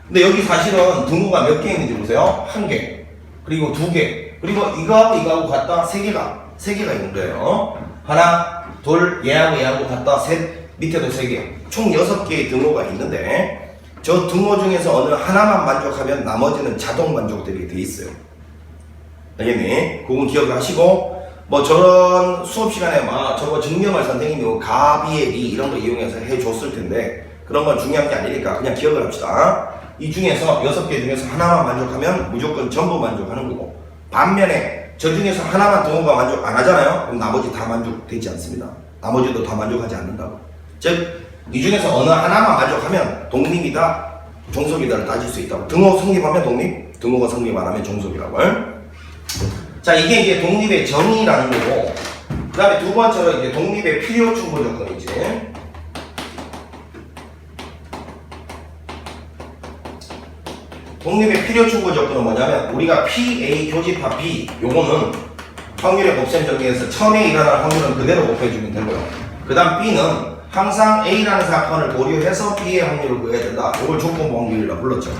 근데 여기 사실은 등호가 몇 개 있는지 보세요. 한 개, 그리고 두 개, 그리고 이거하고 같다 세 개가 있는 거예요. 하나, 둘, 얘하고 같다 셋, 밑에도 세 개, 총 6개의 등호가 있는데 저 등호 중에서 어느 하나만 만족하면 나머지는 자동 만족되게 돼 있어요. 알겠니? 그건 기억을 하시고, 뭐 저런 수업 시간에 막 저거 증명을 선생님이 가비의 리 이런 거 이용해서 해줬을 텐데 그런 건 중요한 게 아니니까 그냥 기억을 합시다. 이 중에서 6개 중에서 하나만 만족하면 무조건 전부 만족하는 거고, 반면에 저 중에서 하나만 등호가 만족 안 하잖아요. 그럼 나머지 다 만족되지 않습니다. 나머지도 다 만족하지 않는다고. 즉 이 중에서 어느 하나만 만족하면 독립이다, 종속이다를 따질 수 있다고. 등호 성립하면 독립, 등호가 성립 안 하면 종속이라고. 자, 이게 이제 독립의 정의라는 거고, 그 다음에 두 번째로 이제 독립의 필요 충분 조건이지. 독립의 필요 충분 조건은 뭐냐면 우리가 PA 교집합 B 요거는 확률의 곱셈 정리해서 처음에 일어날 확률은 그대로 곱해주면 되고요. 그 다음 B는 항상 A라는 사건을 고려해서 B의 확률을 구해야 된다. 이걸 조건부 확률이라고 불렀죠.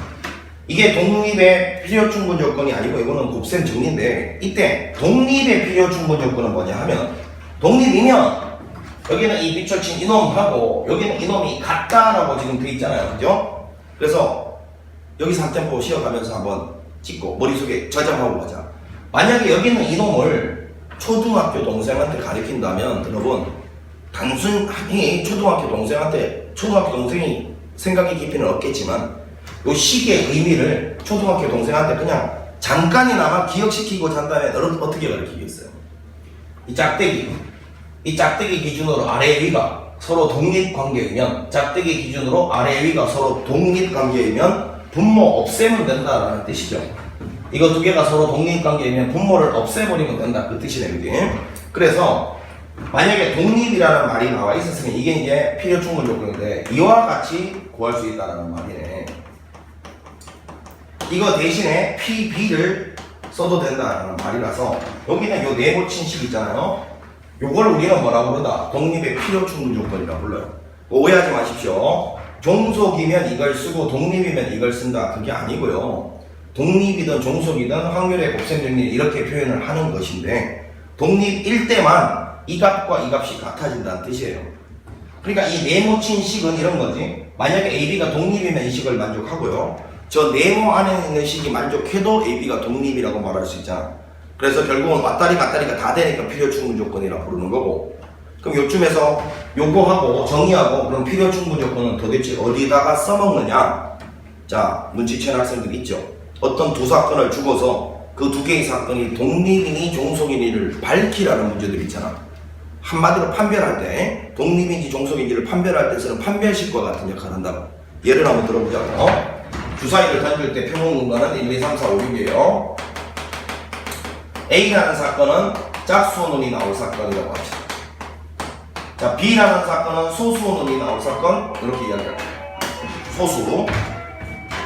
이게 독립의 필요 충분 조건이 아니고 이거는 곱셈 정리인데, 이때 독립의 필요 충분 조건은 뭐냐 하면 독립이면 여기는 이 밑줄친 이놈하고 여기는 이놈이 같다라고 지금 돼 있잖아요. 그죠? 그래서 여기서 한 템포 쉬어가면서 한번 찍고 머릿속에 저장하고 가자. 만약에 여기는 이놈을 초등학교 동생한테 가르친다면 여러분 단순히 초등학교 동생이 생각의 깊이는 없겠지만 요 식의 의미를 초등학교 동생한테 그냥 잠깐이나마 기억시키고자 한다면 여러분 어떻게 가르치겠어요? 이 짝대기 기준으로 아래 위가 서로 독립관계이면, 짝대기 기준으로 아래 위가 서로 독립관계이면 분모 없애면 된다라는 뜻이죠. 이거 두 개가 서로 독립관계이면 분모를 없애버리면 된다, 그 뜻이네요. 그래서 만약에 독립이라는 말이 나와 있었으면 이게 이제 필요 충분 조건인데 이와 같이 구할 수 있다는 말이네. 이거 대신에 PB를 써도 된다는 말이라서 여기는 요 네모친식 있잖아요. 요걸 우리는 뭐라고 부르다? 독립의 필요 충분 조건이라고 불러요. 오해하지 마십시오. 종속이면 이걸 쓰고 독립이면 이걸 쓴다, 그게 아니고요. 독립이든 종속이든 확률의 곱셈 정리 이렇게 표현을 하는 것인데, 독립일 때만 이 값과 이 값이 같아진다는 뜻이에요. 그러니까 이 네모친 식은 이런 거지. 만약에 AB가 독립이면 이 식을 만족하고요. 저 네모 안에 있는 식이 만족해도 AB가 독립이라고 말할 수 있잖아. 그래서 결국은 왔다리가 다 되니까 필요 충분 조건이라고 부르는 거고. 그럼 요쯤에서 요거하고 정의하고 그럼 필요 충분 조건은 도대체 어디다가 써먹느냐? 자, 눈치챈 학생들 있죠. 어떤 두 사건을 주고서 그 두 개의 사건이 독립이니 종속이니를 밝히라는 문제들 있잖아. 한마디로 판별할 때 독립인지 종속인지를 판별할 때 쓰는 판별식과 같은 역할을 한다고. 예를 한번 들어보자고. 주사위를 던질 때 평균 공간은 1, 2, 3, 4, 5, 6이에요. A라는 사건은 짝수원운이 나올 사건이라고 합시다. 자, B라는 사건은 소수원운이 나올 사건, 이렇게 이야기합니다. 소수.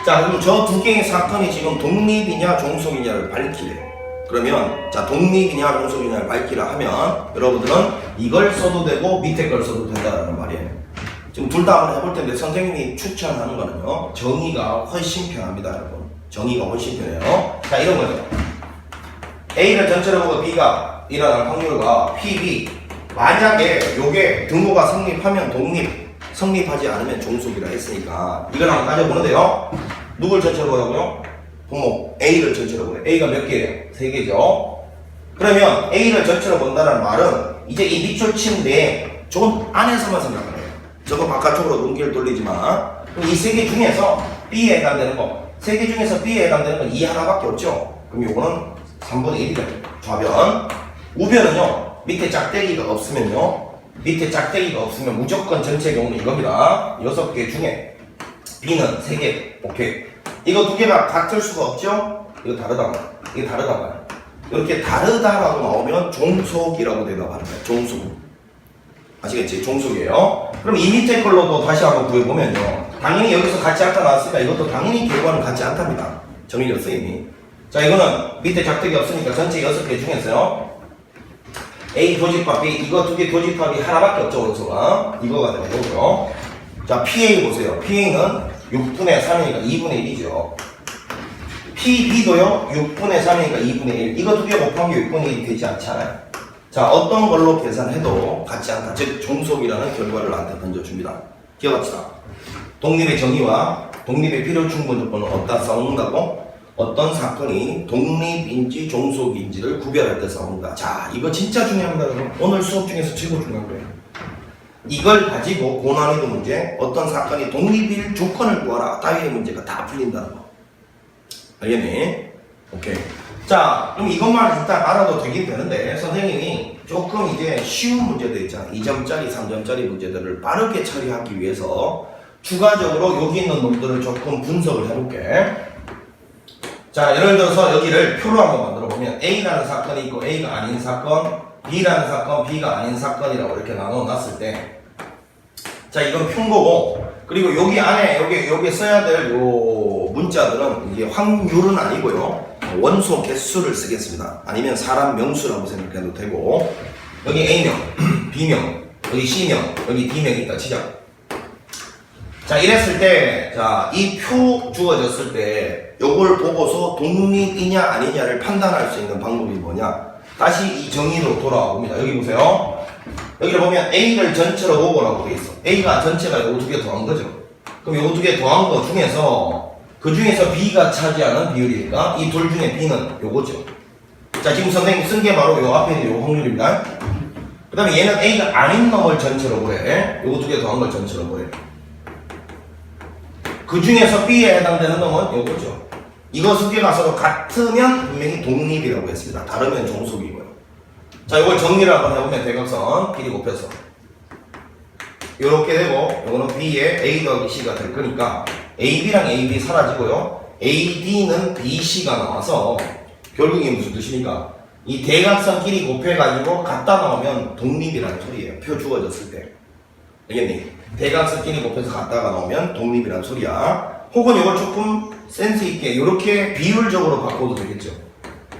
자, 그럼 저 두 개의 사건이 지금 독립이냐 종속이냐를 밝히래. 그러면 자, 독립이냐 종속이냐를 밝히라 하면 여러분들은 이걸 써도 되고 밑에 걸 써도 된다는 말이에요. 지금 둘 다 한번 해볼 텐데 선생님이 추천하는 거는요, 정의가 훨씬 편합니다, 여러분. 정의가 훨씬 편해요. 자, 이런 거죠. A를 전체로 보고 B가 일어날 확률과 PB, 만약에 요게 등호가 성립하면 독립, 성립하지 않으면 종속이라 했으니까 이걸 한번 따져보는데요. 누굴 전체로 보라고요? 분모 A를 전체로 보래요. A가 몇 개예요? 3개죠. 그러면 A를 전체로 본다는 말은 이제 이 밑줄 친 내 존 안에서만 생각을 해요. 저거 바깥쪽으로 눈길 돌리지 마. 이 3개 중에서 B에 해당되는 거 세 개 중에서 B에 해당되는 건 이 하나밖에 없죠. 그럼 요거는 3분의 1이 됩니다. 좌변. 우변은요, 밑에 짝대기가 없으면요, 밑에 짝대기가 없으면 무조건 전체 경우는 이겁니다. 6개 중에 B는 3개. 오케이. 이거 두 개가 같을 수가 없죠? 이거 다르단 말이야. 이게 다르단 말이야. 이렇게 다르다라고 나오면 종속이라고 대답하는 거야. 종속. 아시겠지? 종속이에요. 그럼 이 밑에 걸로도 다시 한번 구해보면요. 당연히 여기서 같지 않다 나왔으니까 이것도 당연히 결과는 같지 않답니다. 정의렸어 이미. 자, 이거는 밑에 작득이 없으니까 전체 6개 중에서요. A 교집합 B, 이거 두 개 교집합이 하나밖에 없죠, 원소가. 이거가 되는 거고요. 자, PA 보세요. PA는 6분의 3이니까 2분의 1이죠. PB도요, 6분의 3이니까 2분의 1. 이거 두 개 곱한 게 6분의 1이 되지 않잖아요. 자, 어떤 걸로 계산해도 같지 않다. 즉, 종속이라는 결과를 나한테 던져줍니다. 기억합시다. 독립의 정의와 독립의 필요 충분 조건은 어디다 싸운다고? 어떤 사건이 독립인지 종속인지를 구별할 때 싸운다. 자, 이거 진짜 중요합니다, 여러분. 오늘 수업 중에서 최고 중요한 거예요. 이걸 가지고 고난이도 문제, 어떤 사건이 독립일 조건을 구하라. 따위의 문제가 다 풀린다는 거. 알겠니? 오케이. 자, 그럼 이것만 일단 알아도 되긴 되는데, 선생님이 조금 이제 쉬운 문제들 있잖아. 2점짜리, 3점짜리 문제들을 빠르게 처리하기 위해서 추가적으로 여기 있는 놈들을 조금 분석을 해볼게. 자, 예를 들어서 여기를 표로 한번 만들어 보면 A라는 사건이 있고 A가 아닌 사건, B라는 사건, B가 아닌 사건이라고 이렇게 나눠 놨을 때, 자, 이건 표인 거고, 그리고 여기 안에 여기 써야 될 요 문자들은 이게 확률은 아니고요, 원소 개수를 쓰겠습니다. 아니면 사람 명수라고 생각해도 되고, 여기 A명, B명, 여기 C명, 여기 D명이 있다 치자. 자, 이랬을 때, 자, 이 표 주어졌을 때, 요걸 보고서 독립이냐 아니냐를 판단할 수 있는 방법이 뭐냐? 다시 이 정의로 돌아와 봅니다. 여기 보세요. 여기를 보면 A를 전체로 보고라고 되어 있어. A가 전체가 요거 두 개 더한 거죠. 그럼 요거 두 개 더한 거 중에서, 그 중에서 B가 차지하는 비율이니까, 이 둘 중에 B는 요거죠. 자, 지금 선생님 쓴 게 바로 요 앞에 있는 요 확률입니다. 그 다음에 얘는 A가 아닌 놈을 전체로 보래. 요거 두 개 더한 걸 전체로 보래. 그 중에서 B에 해당되는 놈은 요거죠. 이거 두 개가 서로 같으면 분명히 독립이라고 했습니다. 다르면 종속이고요. 자, 이걸 정리를 한번 해보면 대각선 길이 곱해서 요렇게 되고, 요거는 B에 A 더하기 C가 될 거니까 AB랑 AB 사라지고요, AD는 BC가 나와서 결국 이게 무슨 뜻입니까? 이 대각선 길이 곱해가지고 갖다 나오면 독립이라는 소리예요. 표 주어졌을 때. 알겠니? 대각선 길이 곱해서 갖다가 나오면 독립이라는 소리야. 혹은 이걸 조금 센스 있게 이렇게 비율적으로 바꿔도 되겠죠.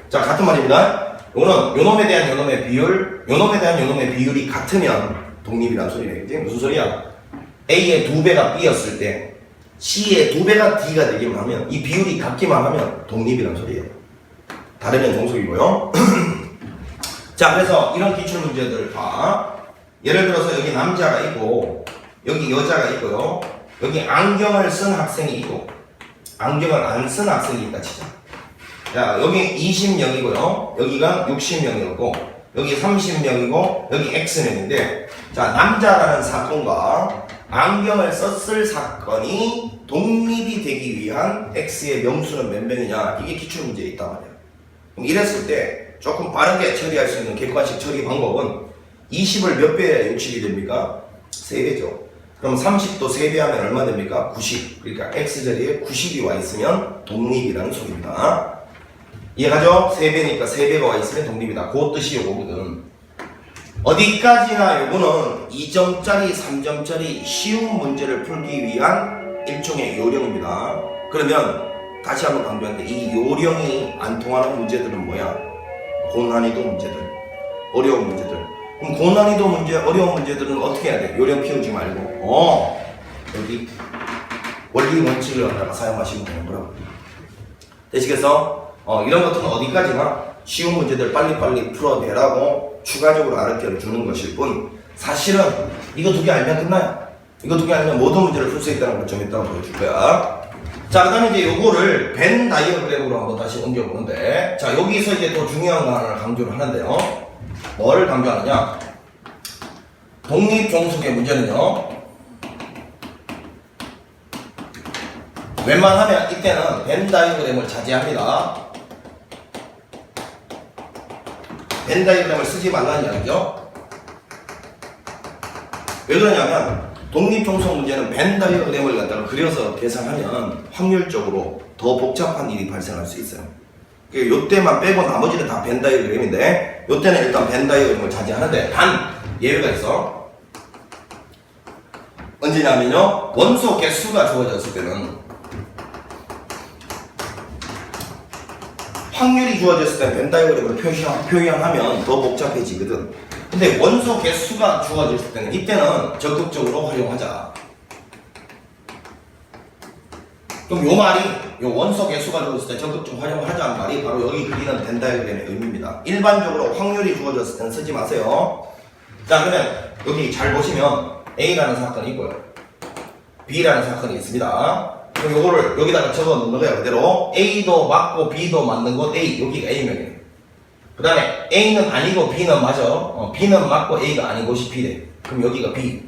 자, 같은 말입니다. 요거는 요놈에 대한 요놈의 비율, 요놈에 대한 요놈의 비율이 같으면 독립이라는 소리겠지. 무슨 소리야? A의 2배가 B였을 때 C의 2배가 D가 되기만 하면, 이 비율이 같기만 하면 독립이라는 소리예요. 다르면 종속이고요. 자, 그래서 이런 기출 문제들 봐. 예를 들어서 여기 남자가 있고 여기 여자가 있고요, 여기 안경을 쓴 학생이 있고 안경을 안 쓴 학생이 있다 치자. 자, 여기 20명이고요, 여기가 60명이었고 여기 30명이고 여기 X명인데, 자, 남자라는 사건과 안경을 썼을 사건이 독립이 되기 위한 X의 명수는 몇 명이냐, 이게 기출문제에 있단 말이야. 그럼 이랬을 때 조금 빠르게 처리할 수 있는 객관식 처리 방법은 20을 몇 배에 60이 됩니까? 3배죠. 그럼 30도 3배 하면 얼마 됩니까? 90. 그러니까 X자리에 90이 와 있으면 독립이라는 소리입니다. 이해가죠? 3배니까 3배가 와 있으면 독립이다. 그 뜻이 요거거든. 어디까지나 요거는 2점짜리, 3점짜리 쉬운 문제를 풀기 위한 일종의 요령입니다. 그러면 다시 한번 강조하는데, 이 요령이 안 통하는 문제들은 뭐야? 고난이도 문제들, 어려운 문제들. 그럼 고난이도 문제, 어려운 문제들은 어떻게 해야 돼? 요령 피우지 말고 여기 원리 원칙을 갖다가 사용하시면 되는 거라고. 되시겠어? 이런 것들은 어디까지나 쉬운 문제들 빨리빨리 풀어내라고 추가적으로 알려를 주는 것일 뿐, 사실은 이거 두 개 알면 끝나요. 이거 두 개 알면 모든 문제를 풀 수 있다는 걸 좀 이따가 보여줄 거야. 자, 그 다음에 이제 요거를 벤 다이어그램으로 한번 다시 옮겨보는데, 자, 여기서 이제 또 중요한 거 하나를 강조를 하는데요. 뭘 강조하느냐? 독립종속의 문제는요, 웬만하면 이때는 벤 다이어그램을 자제합니다. 벤 다이어그램을 쓰지 말라는 이야기죠. 왜 그러냐면 독립종속 문제는 벤 다이어그램을 갖다가 그려서 계산하면 확률적으로 더 복잡한 일이 발생할 수 있어요. 요때만 빼고 나머지는 다 벤 다이어그램인데 요때는 일단 벤 다이어그램을 자제하는데 단 예외가 있어. 언제냐면요, 원소 개수가 주어졌을 때는, 확률이 주어졌을 때 벤 다이어그램으로 표현하면 더 복잡해지거든. 근데 원소 개수가 주어졌을 때는 이때는 적극적으로 활용하자. 그럼 요 말이, 요 원소 개수가 주어졌을 때 적극적으로 활용하자는 말이 바로 여기 그리는 벤 다이어그램의 의미입니다. 일반적으로 확률이 주어졌을 때는 쓰지 마세요. 자, 그러면 여기 잘 보시면 A라는 사건이 있고요, B라는 사건이 있습니다. 그럼 요거를 여기다가 적어 놓는 거예요. 그대로 A도 맞고 B도 맞는 곳 A, 여기가 A명이에요. 그 다음에 A는 아니고 B는 맞아. B는 맞고 A가 아닌 곳이 B래. 그럼 여기가 B.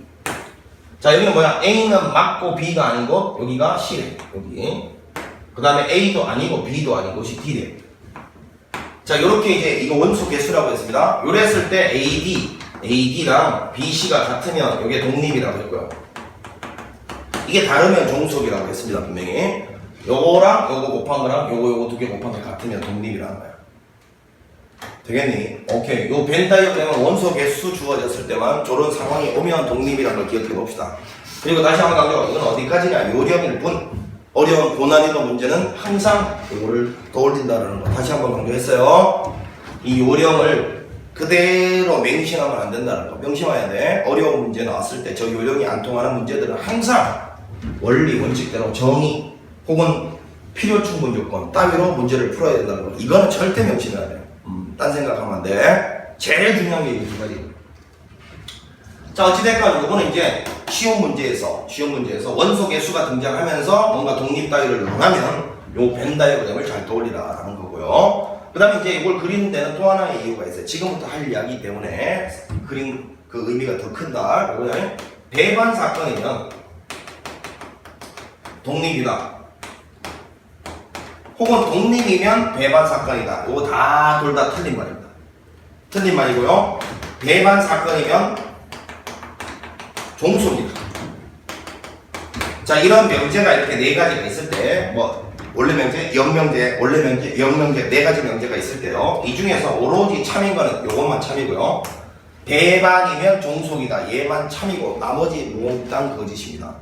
자, 여기는 뭐야? A는 맞고 B가 아닌 곳, 여기가 C래. 여기. 그 다음에 A도 아니고 B도 아닌 곳이 D래. 자, 요렇게 이제 이거 원소 개수라고 했습니다. 요래 했을 때 AD랑 BC가 같으면 요게 독립이라고 했고요. 이게 다르면 종속이라고 했습니다. 분명히 요거랑 요거 곱한 거랑 요거 두 개 곱한 게 같으면 독립이라는 거야. 되겠니? 오케이. 요 벤 다이어그램은 원소 개수 주어졌을 때만 저런 상황이 오면 독립이라는 걸 기억해 봅시다. 그리고 다시 한번 강조, 이건 어디까지냐, 요령일 뿐. 어려운 고난이도 문제는 항상 요거를 떠올린다는 거 다시 한번 강조했어요. 이 요령을 그대로 맹신하면 안 된다는 거 명심해야 돼. 어려운 문제 나왔을 때 저 요령이 안 통하는 문제들은 항상 원리 원칙대로 정의 혹은 필요 충분 조건 따위로 문제를 풀어야 된다는 거, 이거는 절대 명심해야 돼. 딴 생각하면 안 돼. 제일 중요한 게 이 두 가지. 자, 어찌됐건 요거는 이제 쉬운 문제에서 원소 개수가 등장하면서 뭔가 독립 따위를 논하면 요 벤 다이어그램을 잘 떠올리라라는 거고요. 그 다음에 이제 이걸 그리는 데는 또 하나의 이유가 있어요. 지금부터 할 이야기 때문에 그림 그 의미가 더 큰다. 요거는 배반 사건이면 독립이다, 혹은 독립이면 배반 사건이다. 요거 다 둘 다 틀린 말입니다. 틀린 말이고요. 배반 사건이면 종속이다. 자, 이런 명제가 이렇게 네 가지가 있을 때, 뭐 원래 명제, 역명제, 원래 명제, 역명제 네 가지 명제가 있을 때요, 이 중에서 오로지 참인 거는 요것만 참이고요, 배반이면 종속이다, 얘만 참이고 나머지 몽땅 거짓입니다.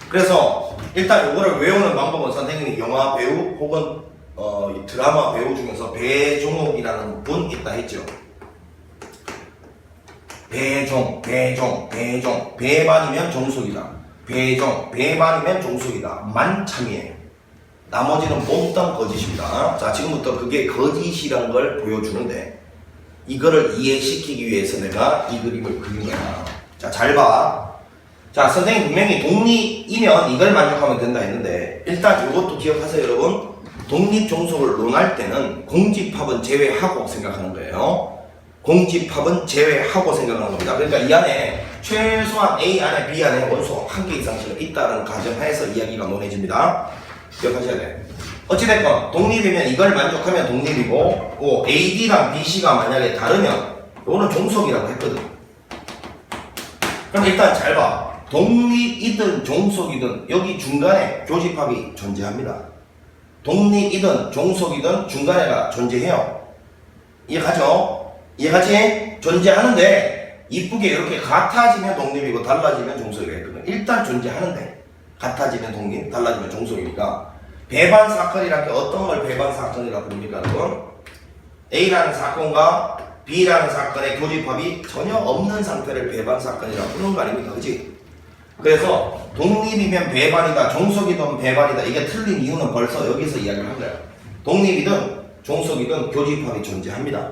그래서 일단 요거를 외우는 방법은 선생님이 영화 배우 혹은 드라마 배우 중에서 배종옥이라는 분 있다 했죠. 배반이면 종속이다, 배반이면 종속이다 만 참이에요. 나머지는 몽땅 거짓입니다. 자, 지금부터 그게 거짓이란 걸 보여주는데 이거를 이해시키기 위해서 내가 이 그림을 그린 거야. 자, 잘 봐. 자, 선생님 분명히 독립이면 이걸 만족하면 된다 했는데, 일단 이것도 기억하세요, 여러분. 독립 종속을 논할 때는 공집합은 제외하고 생각하는 거예요. 공집합은 제외하고 생각하는 겁니다. 그러니까 이 안에 최소한 A 안에 B 안에 원소 한 개 이상씩은 있다는 가정하에서 이야기가 논해집니다. 기억하셔야 돼. 어찌됐건 독립이면 이걸 만족하면 독립이고, AD랑 BC가 만약에 다르면 이거는 종속이라고 했거든. 그럼 일단 잘 봐. 독립이든 종속이든 여기 중간에 교집합이 존재합니다. 독립이든 종속이든 중간에가 존재해요. 이해가죠? 이해가지? 존재하는데 이쁘게 이렇게 같아지면 독립이고 달라지면 종속이가 있거든. 일단 존재하는데 같아지면 독립, 달라지면 종속이니까 배반 사건이라는 게 어떤 걸 배반 사건이라고 부릅니까? A라는 사건과 B라는 사건의 교집합이 전혀 없는 상태를 배반 사건이라고 부르는 거 아닙니까? 그치? 그래서 독립이면 배반이다, 종속이든 배반이다, 이게 틀린 이유는 벌써 여기서 이야기를 한 거야. 독립이든 종속이든 교집합이 존재합니다.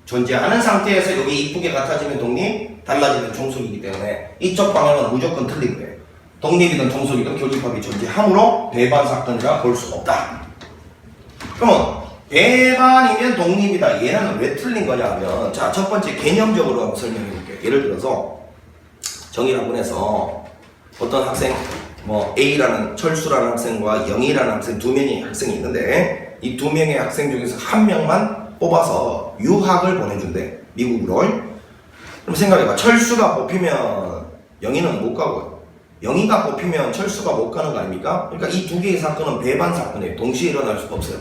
존재하는 상태에서 여기 이쁘게 같아지면 독립, 달라지면 종속이기 때문에 이쪽 방향은 무조건 틀린 거예요. 독립이든 종속이든 교집합이 존재하므로 배반 사건이라 볼 수 없다. 그러면 배반이면 독립이다, 얘는 왜 틀린 거냐 하면, 자, 첫 번째 개념적으로 한번 설명해 볼게요. 예를 들어서 정의를 한번 해서 어떤 학생 뭐 A라는 철수라는 학생과 영희라는 학생 두 명의 학생이 있는데 이 두 명의 학생 중에서 한 명만 뽑아서 유학을 보내준대. 미국으로. 그럼 생각해봐. 철수가 뽑히면 영희는 못 가고 영희가 뽑히면 철수가 못 가는 거 아닙니까? 그러니까 이 두 개의 사건은 배반 사건이에요. 동시에 일어날 수가 없어요.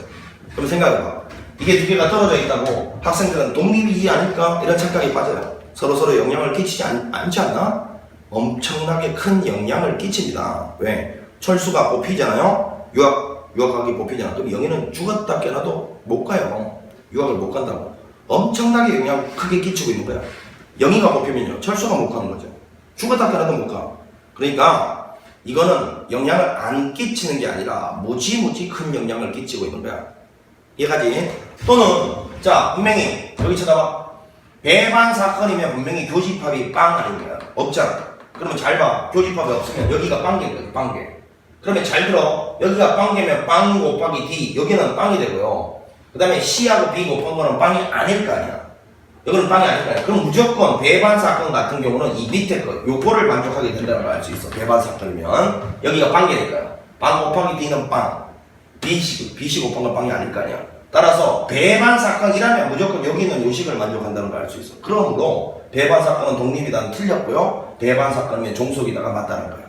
그럼 생각해봐. 이게 두 개가 떨어져 있다고 학생들은 독립이지 않을까? 이런 착각이 빠져요. 서로 영향을 끼치지 않지 않나? 엄청나게 큰 영향을 끼칩니다. 왜? 철수가 뽑히잖아요? 유학하기 뽑히잖아. 그럼 영희는 죽었다 깨나도 못 가요. 유학을 못 간다고. 엄청나게 영향을 크게 끼치고 있는 거야. 영희가 뽑히면요. 철수가 못 가는 거죠. 죽었다 깨나도 못 가. 그러니까 이거는 영향을 안 끼치는 게 아니라 무지무지 큰 영향을 끼치고 있는 거야. 이해가지? 또는 자 분명히 여기 쳐다봐. 배반 사건이면 분명히 교집합이 빵 아닙니까? 없잖아. 그러면 잘 봐. 교집합이 없으면 여기가 빵개인 거지. 빵개. 그러면 잘 들어. 여기가 빵개면 빵 곱하기 D. 여기는 빵이 되고요. 그 다음에 C하고 B 곱한 거는 빵이 아닐 거 아니야. 이거는 빵이 아닐 거 아니야. 그럼 무조건 배반 사건 같은 경우는 이 밑에 거 요거를 만족하게 된다는 걸 알 수 있어. 배반 사건이면 여기가 빵개니까요. 빵 곱하기 D는 빵. BC 곱한 건 빵이 아닐 거 아니야. 따라서 배반 사건이라면 무조건 여기 있는 요식을 만족한다는 걸 알 수 있어. 그러므로 배반 사건은 독립이다는 틀렸고요. 배반 사건이면 종속이다가 맞다는 거야.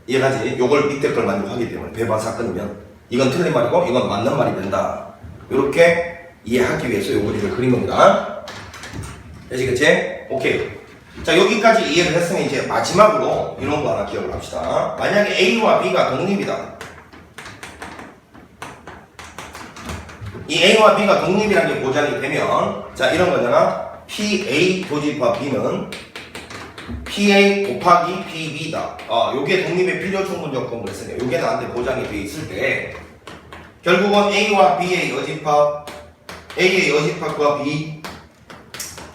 이해가지? 요걸 밑에 걸 만족하기 때문에 배반 사건이면 이건 틀린 말이고 이건 맞는 말이 된다. 이렇게 이해하기 위해서 요거를 그린 겁니다. 되시겠지? 오케이. 자 여기까지 이해를 했으면 이제 마지막으로 이런 거 하나 기억을 합시다. 만약에 A와 B가 독립이다. 이 A와 B가 독립이라는 게 보장이 되면 자 이런 거잖아. PA 교집합 B는 PA 곱하기 PB다. 요게 독립의 필요 충분 조건을 쓰네요. 요게 나한테 보장이 돼 있을 때 결국은 A와 B의 여집합 A의 여집합과 B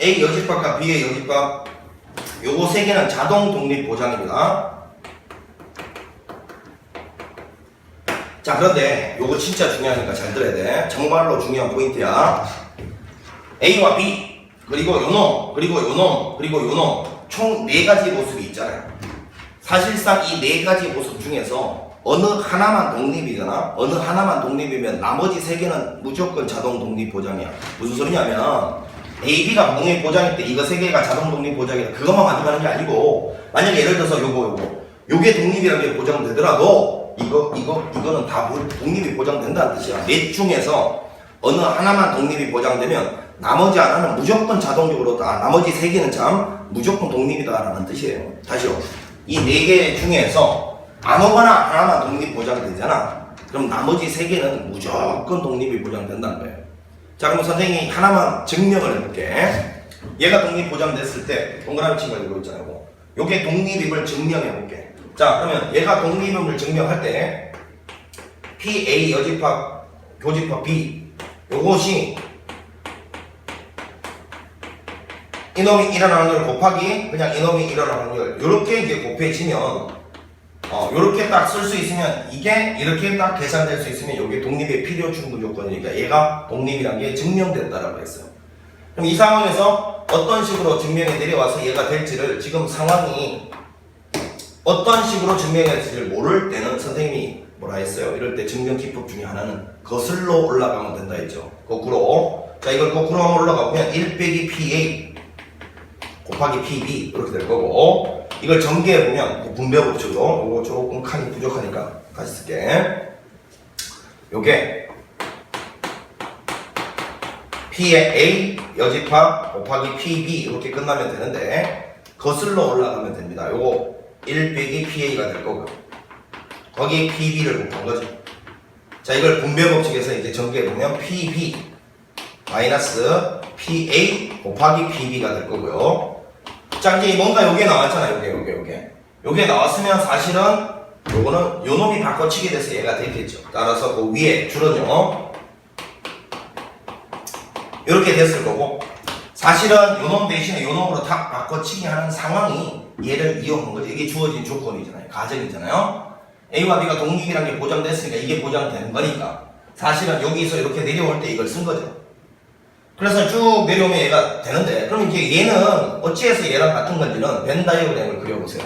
A 여집합과 B의 여집합 요거 세 개는 자동 독립 보장입니다. 자 그런데 요거 진짜 중요하니까 잘 들어야 돼. 정말로 중요한 포인트야. A와 B 그리고 요놈 그리고 요놈 그리고 요놈 총 4가지 모습이 있잖아요. 사실상 이 4가지 모습 중에서 어느 하나만 독립이잖아. 어느 하나만 독립이면 나머지 3개는 무조건 자동 독립 보장이야. 무슨 소리냐면 A, B가 독립 보장일 때 이거 3개가 자동 독립 보장이다. 그것만 만족하는 게 아니고 만약에 예를 들어서 요게 독립이라는 게 보장되더라도 이거는 다 독립이 보장된다는 뜻이야. 넷 중에서 어느 하나만 독립이 보장되면 나머지 하나는 무조건 자동적으로 나머지 3개는 참 무조건 독립이다라는 뜻이에요. 다시요. 이 4개 중에서 아무거나 하나만 독립 보장되잖아. 그럼 나머지 3개는 무조건 독립이 보장된다는 거예요. 자 그럼 선생님이 하나만 증명을 해볼게. 얘가 독립 보장됐을 때 동그라미 친구가 이거 있잖아요. 요게 독립임을 증명해볼게. 자 그러면 얘가 독립임을 증명할 때 PA 여집합 교집합 B 요것이 이놈이 일어나는 확률 곱하기 그냥 이놈이 일어나는 확률 요렇게 이제 곱해지면 요렇게 딱 쓸 수 있으면 이게 이렇게 딱 계산될 수 있으면 요게 독립의 필요 충분 조건이니까 얘가 독립이란 게 증명됐다라고 했어요. 그럼 이 상황에서 어떤 식으로 증명이 내려와서 얘가 될지를 지금 상황이 어떤 식으로 증명할지를 모를 때는 선생님이 뭐라 했어요? 이럴 때 증명 기법 중에 하나는 거슬러 올라가면 된다 했죠. 거꾸로. 자 이걸 거꾸로 한번 올라가 보면 1 빼기 PA 곱하기 PB 이렇게 될 거고 이걸 전개해 보면 분배 법칙으로 이거 조금 칸이 부족하니까 다시 쓸게. 요게 P의 A 여집합 곱하기 PB 이렇게 끝나면 되는데 거슬러 올라가면 됩니다. 요거 1 빼기 PA가 될 거고 거기에 PB를 곱한 거죠. 자 이걸 분배 법칙에서 이제 전개해 보면 PB 마이너스 PA 곱하기 PB가 될 거고요. 자 이제 뭔가 요게 나왔잖아. 요게 나왔으면 사실은 요거는 요놈이 바꿔치기 돼서 얘가 됐겠죠. 따라서 그 위에 줄은요 요렇게 됐을 거고 사실은 요놈 대신에 요놈으로 다 바꿔치기 하는 상황이 얘를 이용한 거죠. 이게 주어진 조건이잖아요. 가정이잖아요. A와 B가 독립이라는 게 보장됐으니까 이게 보장되는 거니까 사실은 여기서 이렇게 내려올 때 이걸 쓴 거죠. 그래서 쭉 내려오면 얘가 되는데 그럼 이제 얘는 어찌해서 얘랑 같은 건지는 벤 다이어그램을 그려보세요.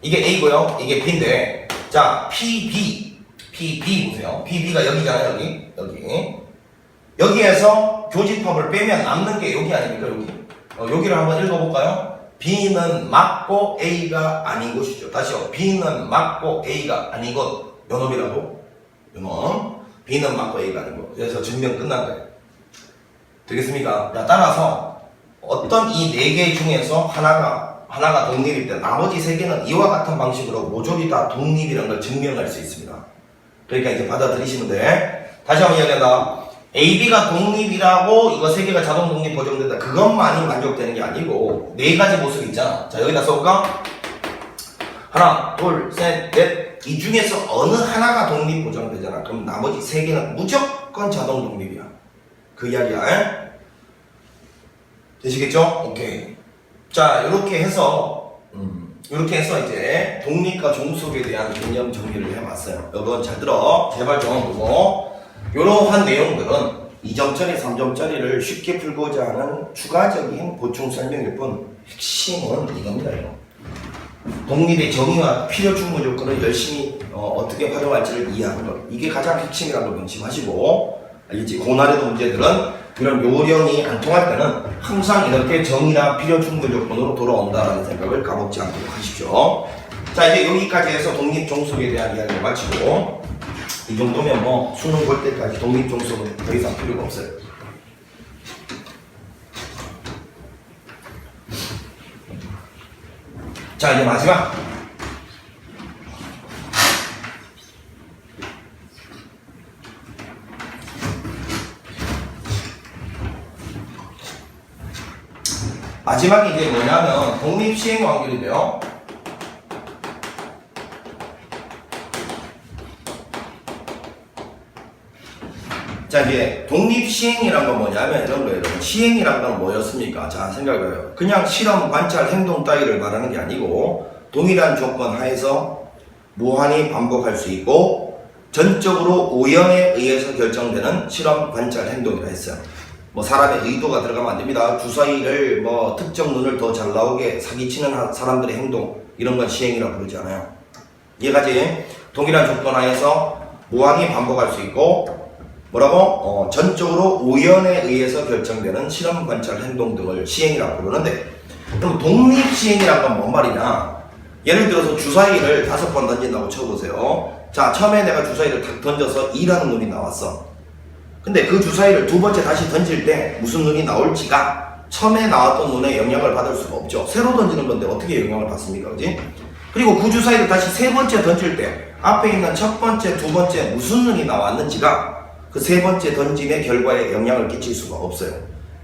이게 A고요. 이게 B인데, 자, PB 보세요. PB가 여기잖아요. 여기. 여기에서 교집합을 빼면 남는 게 여기 아닙니까? 여기. 여기를 한번 읽어볼까요? B는 맞고 A가 아닌 것이죠. 다시요. B는 맞고 A가 아닌 것. 요놈이라도. 요놈. B는 맞고 A가 아닌 것. 그래서 증명 끝난 거예요. 되겠습니까? 자, 따라서 어떤 이 네 개 중에서 하나가 독립일 때 나머지 세 개는 이와 같은 방식으로 모조리 다 독립이라는 걸 증명할 수 있습니다. 그러니까 이제 받아들이시면 돼. 다시 한번 이야기한다. AB가 독립이라고 이거 세 개가 자동 독립 보정된다. 그것만이 만족되는 게 아니고 네 가지 모습이 있잖아. 자, 여기다 써볼까? 하나, 둘, 셋, 넷. 이 중에서 어느 하나가 독립 보정되잖아. 그럼 나머지 세 개는 무조건 자동 독립이야. 그 이야기야. 되시겠죠? 오케이. 자, 이렇게 해서 이제 독립과 종속에 대한 개념 정리를 해봤어요. 여러분 잘 들어. 제발 좀 보고. 이러한 내용들은 2점짜리, 3점짜리를 쉽게 풀고자 하는 추가적인 보충 설명일 뿐 핵심은 이겁니다. 이거. 독립의 정의와 필요 충분 조건을 열심히 어떻게 활용할지를 이해하는 것. 이게 가장 핵심이라는 걸 명심하시고, 알겠지? 고난이도 문제들은 이런 요령이 안 통할 때는 항상 이렇게 정의나 필요 충분 조건으로 돌아온다라는 생각을 까먹지 않도록 하십시오. 자, 이제 여기까지 해서 독립 종속에 대한 이야기를 마치고, 이 정도면 뭐 수능 볼 때까지 독립 종속은 더 이상 필요가 없어요. 자, 이제 마지막. 마지막이 이제 뭐냐면 독립 시행 확률인데요. 자, 이제 독립 시행이란 건 뭐냐면 이런 거예요. 여러분. 시행이란 건 뭐였습니까? 자, 생각해요. 그냥 실험, 관찰, 행동 따위를 말하는 게 아니고 동일한 조건 하에서 무한히 반복할 수 있고 전적으로 우연에 의해서 결정되는 실험, 관찰, 행동이라 했어요. 뭐 사람의 의도가 들어가면 안 됩니다. 주사위를 뭐 특정 눈을 더 잘 나오게 사기치는 사람들의 행동, 이런 건 시행이라고 부르지 않아요. 이해가지? 동일한 조건 하에서 무한히 반복할 수 있고 뭐라고? 전적으로 우연에 의해서 결정되는 실험, 관찰, 행동 등을 시행이라고 부르는데, 그럼 독립 시행이란 건 뭔 말이냐? 예를 들어서 주사위를 5번 던진다고 쳐보세요. 자, 처음에 내가 주사위를 탁 던져서 2라는 눈이 나왔어. 근데 그 주사위를 두 번째 다시 던질 때 무슨 눈이 나올지가 처음에 나왔던 눈에 영향을 받을 수가 없죠. 새로 던지는 건데 어떻게 영향을 받습니까? 그지? 그리고 그 주사위를 다시 세 번째 던질 때 앞에 있는 첫 번째, 두 번째 무슨 눈이 나왔는지가 그 세 번째 던짐의 결과에 영향을 끼칠 수가 없어요.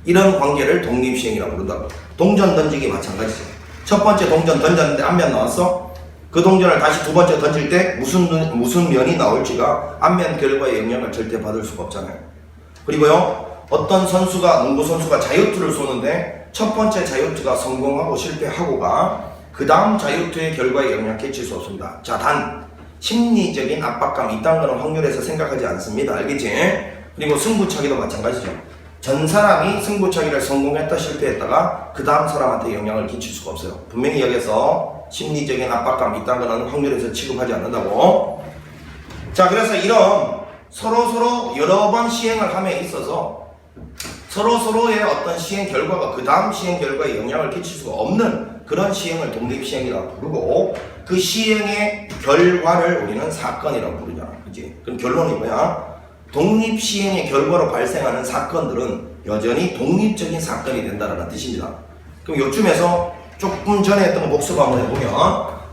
이런 관계를 독립시행이라고 부른다고. 동전 던지기 마찬가지죠. 첫 번째 동전 던졌는데 앞면 나왔어? 그 동전을 다시 두 번째 던질 때 무슨 면이 나올지가 앞면 결과에 영향을 절대 받을 수가 없잖아요. 그리고요, 어떤 선수가, 농구 선수가 자유투를 쏘는데 첫 번째 자유투가 성공하고 실패하고가 그 다음 자유투의 결과에 영향을 끼칠 수 없습니다. 자, 단 심리적인 압박감, 이딴 거는 확률에서 생각하지 않습니다. 알겠지? 그리고 승부차기도 마찬가지죠. 전 사람이 승부차기를 성공했다 실패했다가 그 다음 사람한테 영향을 끼칠 수가 없어요. 분명히 여기서 심리적인 압박감, 이딴 거는 확률에서 취급하지 않는다고. 자, 그래서 이런 서로 여러 번 시행을 함에 있어서 서로의 어떤 시행 결과가 그 다음 시행 결과에 영향을 끼칠 수가 없는 그런 시행을 독립시행이라고 부르고, 그 시행의 결과를 우리는 사건이라고 부르잖아. 그치? 그럼 결론이 뭐야? 독립시행의 결과로 발생하는 사건들은 여전히 독립적인 사건이 된다는 뜻입니다. 그럼 요쯤에서 조금 전에 했던 거 복습 한번 해보면,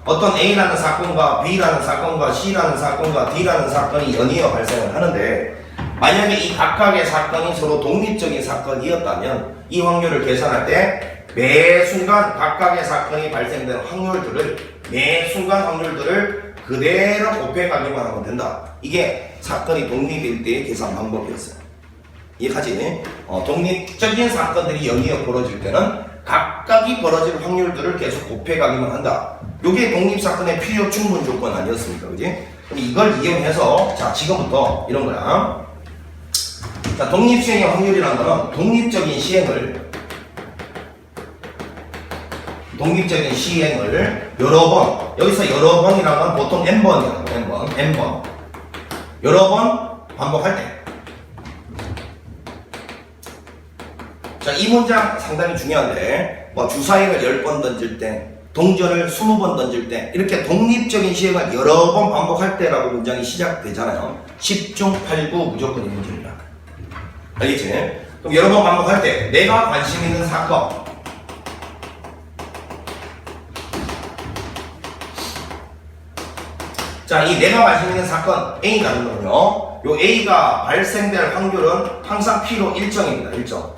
어떤 A라는 사건과 B라는 사건과 C라는 사건과 D라는 사건이 연이어 발생을 하는데, 만약에 이 각각의 사건이 서로 독립적인 사건이었다면 이 확률을 계산할 때 매 순간 각각의 사건이 발생되는 확률들을, 매 순간 확률들을 그대로 곱해가기만 하면 된다. 이게 사건이 독립일 때의 계산 방법이었어요. 이해가지? 독립적인 사건들이 연이어 벌어질 때는 각각이 벌어질 확률들을 계속 곱해가기만 한다. 이게 독립사건의 필요 충분 조건 아니었습니까? 그지? 그럼 이걸 이용해서, 자, 지금부터 이런 거야. 자, 독립시행의 확률이라는 거는 독립적인 시행을 독립적인 시행을 여러 번, 여기서 여러 번이라는 건 보통 n번이라고, n번. 여러 번 반복할 때. 자, 이 문장 상당히 중요한데, 뭐 주사위를 10번 던질 때, 동전을 20번 던질 때, 이렇게 독립적인 시행을 여러 번 반복할 때라고 문장이 시작되잖아요. 10중 8구 무조건 이 문제입니다. 알겠지? 그럼 여러 번 반복할 때, 내가 관심 있는 사건. 자, 이 내가 관심 있는 사건 A라는 거는요, 요 A가 발생될 확률은 항상 P로 일정입니다. 일정.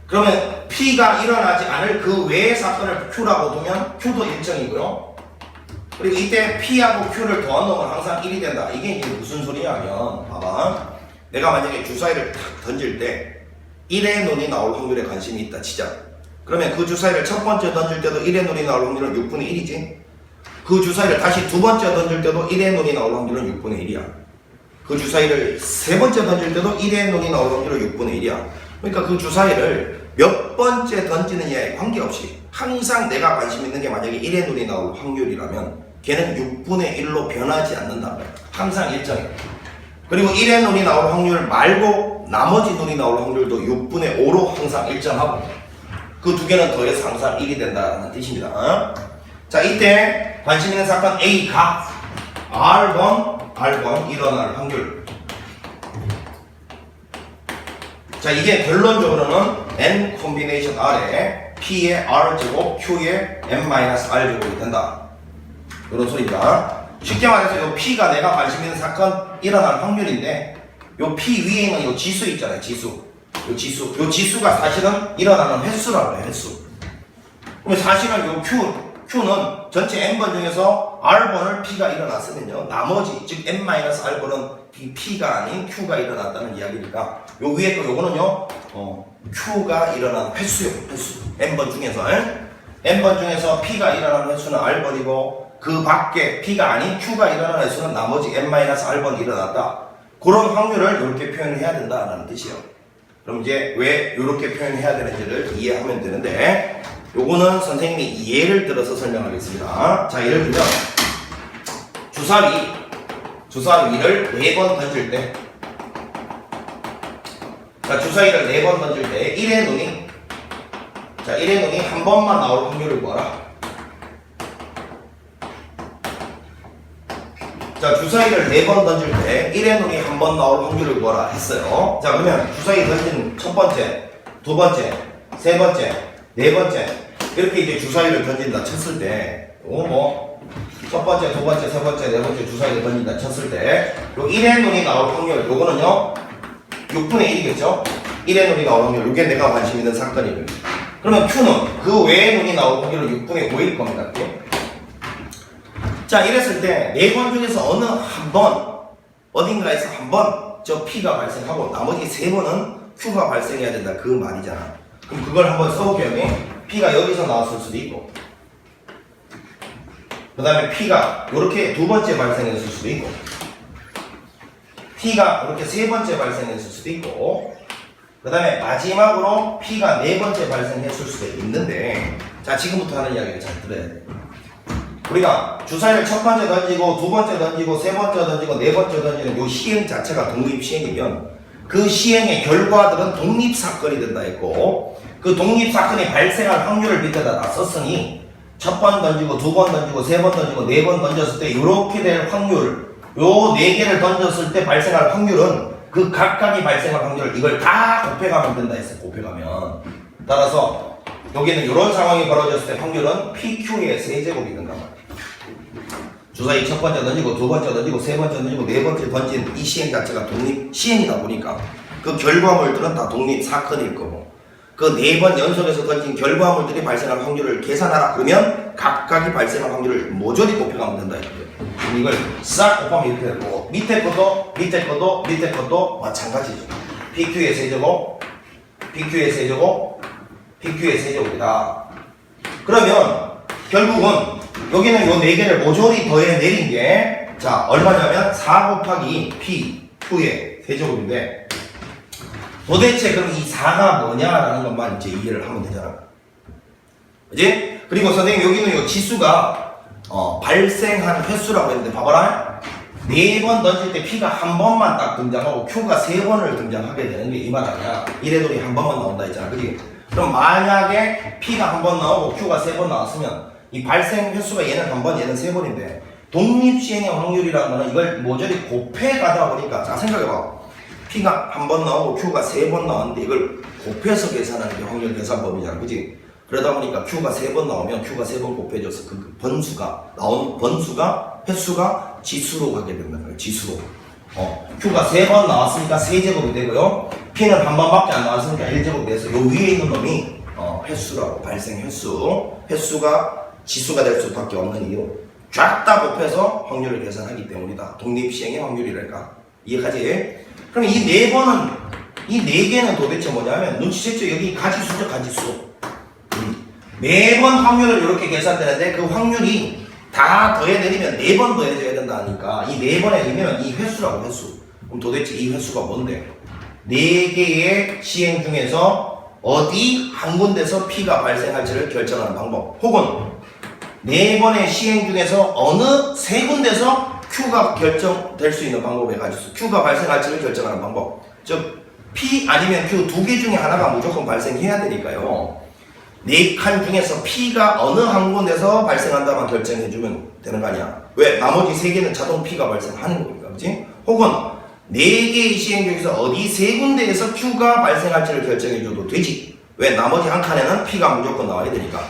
그러면 P가 일어나지 않을 그 외의 사건을 Q라고 두면 Q도 일정이고요. 그리고 이때 P하고 Q를 더한 놈은 항상 1이 된다. 이게 이제 무슨 소리냐면, 봐봐. 내가 만약에 주사위를 탁 던질 때 1의 눈이 나올 확률에 관심이 있다 치자. 그러면 그 주사위를 첫 번째 던질 때도 1의 눈이 나올 확률은 6분의 1이지. 그 주사위를 다시 두 번째 던질 때도 1의 눈이 나올 확률은 6분의 1이야. 그 주사위를 세 번째 던질 때도 1의 눈이 나올 확률은 6분의 1이야. 그러니까 그 주사위를 몇 번째 던지느냐에 관계없이 항상 내가 관심 있는 게 만약에 1의 눈이 나올 확률이라면 걔는 6분의 1로 변하지 않는다는 거야. 항상 일정해. 그리고 1의 눈이 나올 확률 말고 나머지 눈이 나올 확률도 6분의 5로 항상 일정하고 그 두 개는 더해서 항상 1이 된다는 뜻입니다. 자, 이때 관심 있는 사건 A가 R번 일어날 확률. 자, 이게 결론적으로는 N 콤비네이션 R에 P의 R제곱, Q의 N-R제곱이 된다. 이런 소리입니다. 쉽게 말해서 요 P가 내가 관심 있는 사건 일어날 확률인데 요 P 위에 있는 요 지수 있잖아요. 지수. 요 지수가 사실은 일어나는 횟수라고 해요. 횟수. 그럼 사실은 요 Q는 전체 N번 중에서 R번을 P가 일어났으면요, 나머지 즉 N-R번은 P가 아닌 Q가 일어났다는 이야기니까 요 위에 거 요거는요 Q가 일어난 횟수요. 횟수. N번 중에서 P가 일어나는 횟수는 R번이고 그 밖에 P가 아닌 Q가 일어나는 횟수는 나머지 N-R번이 일어났다. 그런 확률을 이렇게 표현을 해야 된다는 뜻이에요. 그럼 이제 왜 이렇게 표현해야 되는지를 이해하면 되는데, 요거는 선생님이 예를 들어서 설명하겠습니다. 자, 예를 들면 주사위를 4번 던질 때, 자, 주사위를 4번 던질 때 1의 눈이 한 번만 나올 확률을 구하라. 자, 주사위를 4번 던질 때 1의 눈이 한 번 나올 확률을 구하라 했어요. 자, 그러면 주사위 던진 첫 번째, 두 번째, 세 번째, 네 번째 이렇게 이제 주사위를 던진다 쳤을 때, 첫 번째, 두 번째, 세 번째, 네 번째 주사위를 던진다 쳤을 때, 요 1의 눈이 나올 확률, 요거는요 6분의 1이겠죠? 1의 눈이 나올 확률, 요게 내가 관심 있는 사건이에요. 그러면 Q는 그 외의 눈이 나올 확률은 6분의 5일 겁니다. 자, 이랬을 때 4번 중에서 어느 한 번, 어딘가에서 한 번 저 P가 발생하고 나머지 3번은 Q가 발생해야 된다, 그 말이잖아. 그럼 그걸 한번 써보면 P가 여기서 나왔을 수도 있고, 그 다음에 P가 이렇게 두 번째 발생했을 수도 있고, P가 이렇게 세 번째 발생했을 수도 있고, 그 다음에 마지막으로 P가 네 번째 발생했을 수도 있는데, 자, 지금부터 하는 이야기를 잘 들어야 돼. 우리가 주사위를 첫 번째 던지고, 두 번째 던지고, 세 번째 던지고, 네 번째 던지는 요 시행 자체가 독립시행이면 그 시행의 결과들은 독립사건이 된다 했고, 그 독립사건이 발생할 확률을 밑에다 놨었으니 첫 번 던지고, 두 번 던지고, 세 번 던지고, 네 번 던졌을 때 이렇게 될 확률, 요 네 개를 던졌을 때 발생할 확률은 그 각각이 발생할 확률을 이걸 다 곱해가면 된다 했어요. 곱해가면. 따라서 여기는 이런 상황이 벌어졌을 때 확률은 PQ의 세제곱이 된단 말이에요. 주사위 첫 번째 던지고, 두 번째 던지고, 세 번째 던지고, 네 번째 던진 이 시행 자체가 독립 시행이다 보니까 그 결과물들은 다 독립 사건일 거고, 그 네 번 연속해서 던진 결과물들이 발생할 확률을 계산하라 그러면 각각이 발생할 확률을 모조리 곱해가면 된다 이거예요. 그럼 이걸 싹 곱하면 이렇게 되고, 밑에 것도 마찬가지죠. PQ의 세제곱, PQ의 세제곱, PQ의 세제곱이다. 그러면 결국은 여기는 요 네 개를 모조리 더해 내린 게, 자, 얼마냐면 4 곱하기 P, Q의 세제곱인데, 도대체 그럼 이 4가 뭐냐라는 것만 이제 이해를 하면 되잖아. 그지? 그리고 선생님 여기는 요 지수가 발생한 횟수라고 했는데 봐봐라. 4번 던질 때 P가 한 번만 딱 등장하고 Q가 3번을 등장하게 되는 게 이 말 아니야. 이래돌이 한 번만 나온다 했잖아. 그지? 그럼 만약에 P가 한 번 나오고 Q가 3번 나왔으면 이 발생 횟수가 얘는 한 번, 얘는 3번인데 독립시행의 확률이라는 거는 이걸 모조리 곱해 가다 보니까 자 생각해봐. P가 한 번 나오고 Q가 3번 나왔는데 이걸 곱해서 계산하는 게 확률 계산법이잖아. 그지? 그러다 보니까 Q가 3번 나오면 Q가 3번 곱해져서 그 번수가 나온 번수가 횟수가 지수로 가게 된다는 거예요. 지수로. Q가 3번 나왔으니까 3제곱이 되고요. P는 한 번밖에 안 나왔으니까 1제곱이 돼서 요 위에 있는 놈이 횟수라고 발생 횟수. 횟수가 지수가 될 수밖에 없는 이유. 쫙 다 곱해서 확률을 계산하기 때문이다. 독립시행의 확률이랄까. 이해가지? 그럼 이 4번은 이 4개는 도대체 뭐냐면 눈치챘죠? 여기 가지수죠, 가지수. 매번 확률을 이렇게 계산되는데 그 확률이 다 더해내리면 4번 더해져야 된다니까 이 4번의 의미는 이 횟수라고 횟수. 그럼 도대체 이 횟수가 뭔데? 4개의 시행 중에서 어디 한 군데서 P가 발생할지를 결정하는 방법 혹은 4번의 시행 중에서 어느 3군데서 Q가 결정될 수 있는 방법에 가지수 Q가 발생할지를 결정하는 방법. 즉 P 아니면 Q 2개 중에 하나가 무조건 발생해야 되니까요. 4칸 중에서 P가 어느 한 군데서 발생한다만 결정해주면 되는 거 아니야. 왜? 나머지 3개는 자동 P가 발생하는 거니까. 그치? 혹은 4개의 시행 중에서 어디 3군데에서 Q가 발생할지를 결정해줘도 되지. 왜? 나머지 한 칸에는 P가 무조건 나와야 되니까.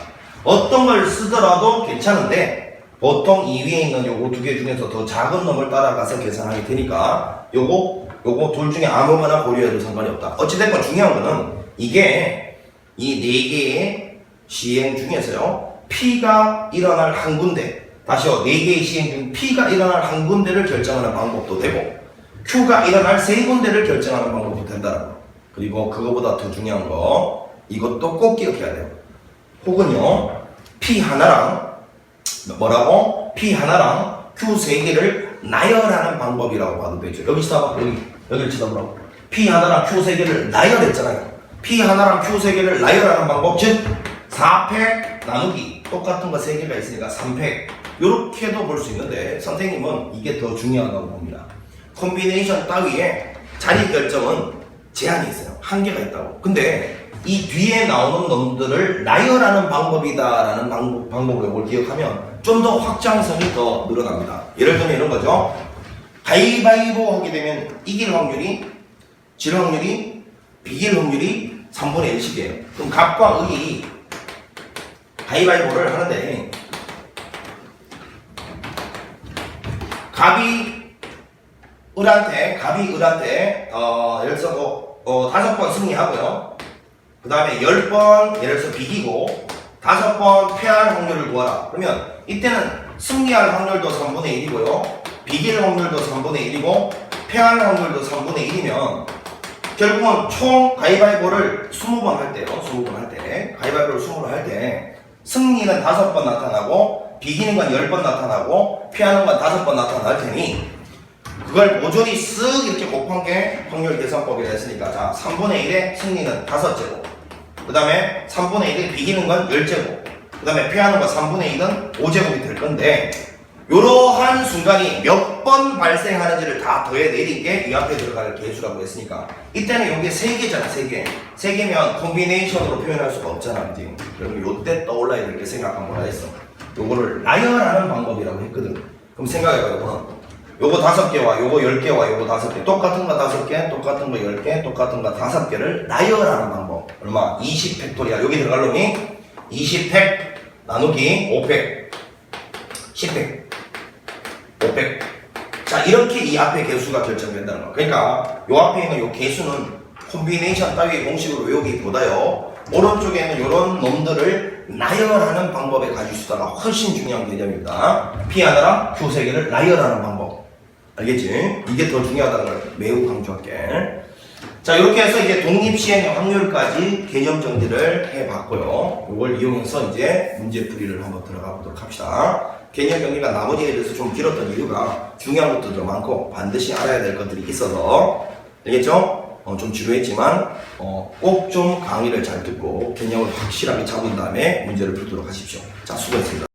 어떤 걸 쓰더라도 괜찮은데 보통 이 위에 있는 요거 2개 중에서 더 작은 놈을 따라가서 계산하게 되니까 요거 둘 중에 아무거나 고려해도 상관이 없다. 어찌됐건 중요한 거는 이게 이 4개의 시행 중에서요 P가 일어날 한 군데 다시요 4개의 시행 중 P가 일어날 한 군데를 결정하는 방법도 되고 Q가 일어날 3군데를 결정하는 방법도 된다는 거. 그리고 그거보다 더 중요한 거 이것도 꼭 기억해야 돼요. 혹은요 P 하나랑 뭐라고? P 하나랑 Q 3개를 나열하는 방법이라고 봐도 되죠. 여기 쳐다봐. 여기를 쳐다보라고. P 하나랑 Q 3개를 나열했잖아요. P 하나랑 Q 3개를 나열하는 방법, 즉 4팩 나누기 똑같은 거 3개가 있으니까 3팩 요렇게도 볼 수 있는데 선생님은 이게 더 중요하다고 봅니다. 콤비네이션 따위에 자리 결정은 제한이 있어요. 한계가 있다고. 근데 이 뒤에 나오는 놈들을 나열하는 방법이다라는 방법을 이걸 기억하면 좀 더 확장성이 더 늘어납니다. 예를 들면 이런 거죠. 가위바위보 하게 되면 이길 확률이 질 확률이 비길 확률이 3분의 1씩이에요. 그럼 갑과 을이 가위바위보를 하는데 갑이 을한테 예를 들어서 5번 승리하고요. 그 다음에 10번 예를 들어서 비기고 5번 패할 확률을 구하라. 그러면 이때는 승리할 확률도 3분의 1이고요. 비길 확률도 3분의 1이고 패할 확률도 3분의 1이면 결국은 총 가위바위보를 20번 할 때요. 20번 할 때 가위바위보를 20번 할 때 승리는 5번 나타나고 비기는 건 10번 나타나고 피하는 건 5번 나타날 테니 그걸 모조리 쓱 이렇게 곱한 게 확률 계산법이라 했으니까 자 3분의 1의 승리는 5제곱 그 다음에 3분의 1의 비기는 건 10제곱 그 다음에 피하는 건 3분의 1은 5제곱이 될 건데 이러한 순간이 몇 번 발생하는지를 다 더해내린 게 이 앞에 들어갈 개수라고 했으니까 이때는 이게 3개잖아 3개 3개면 콤비네이션으로 표현할 수가 없잖아 그지? 그럼 요때 떠올라야 될 게 생각한 거라 했어. 요거를 나열하는 방법이라고 했거든. 그럼 생각해봐. 요거 5개와 요거 10개와 요거 5개 똑같은 거 5개 똑같은 거 10개 똑같은 거 5개를 나열하는 방법. 얼마? 20팩토리아. 여기 들어갈 놈이 20팩 나누기 5팩 10팩 5팩. 자 이렇게 이 앞에 개수가 결정된다는 거. 그러니까 요 앞에 있는 요 개수는 콤비네이션 따위의 공식으로 외우기보다요 오른쪽에는 요런 놈들을 나열하는 방법에 가지수다가 훨씬 중요한 개념입니다. P 하나랑 Q 3개를 나열하는 방법. 알겠지? 이게 더 중요하다는 걸 매우 강조할게. 자 이렇게 해서 이제 독립시행의 확률까지 개념 정리를 해봤고요. 이걸 이용해서 이제 문제풀이를 한번 들어가 보도록 합시다. 개념 정리가 나머지에 대해서 좀 길었던 이유가 중요한 것도 더 많고 반드시 알아야 될 것들이 있어서 알겠죠? 좀 지루했지만 꼭 좀 강의를 잘 듣고 개념을 확실하게 잡은 다음에 문제를 풀도록 하십시오. 자, 수고했습니다.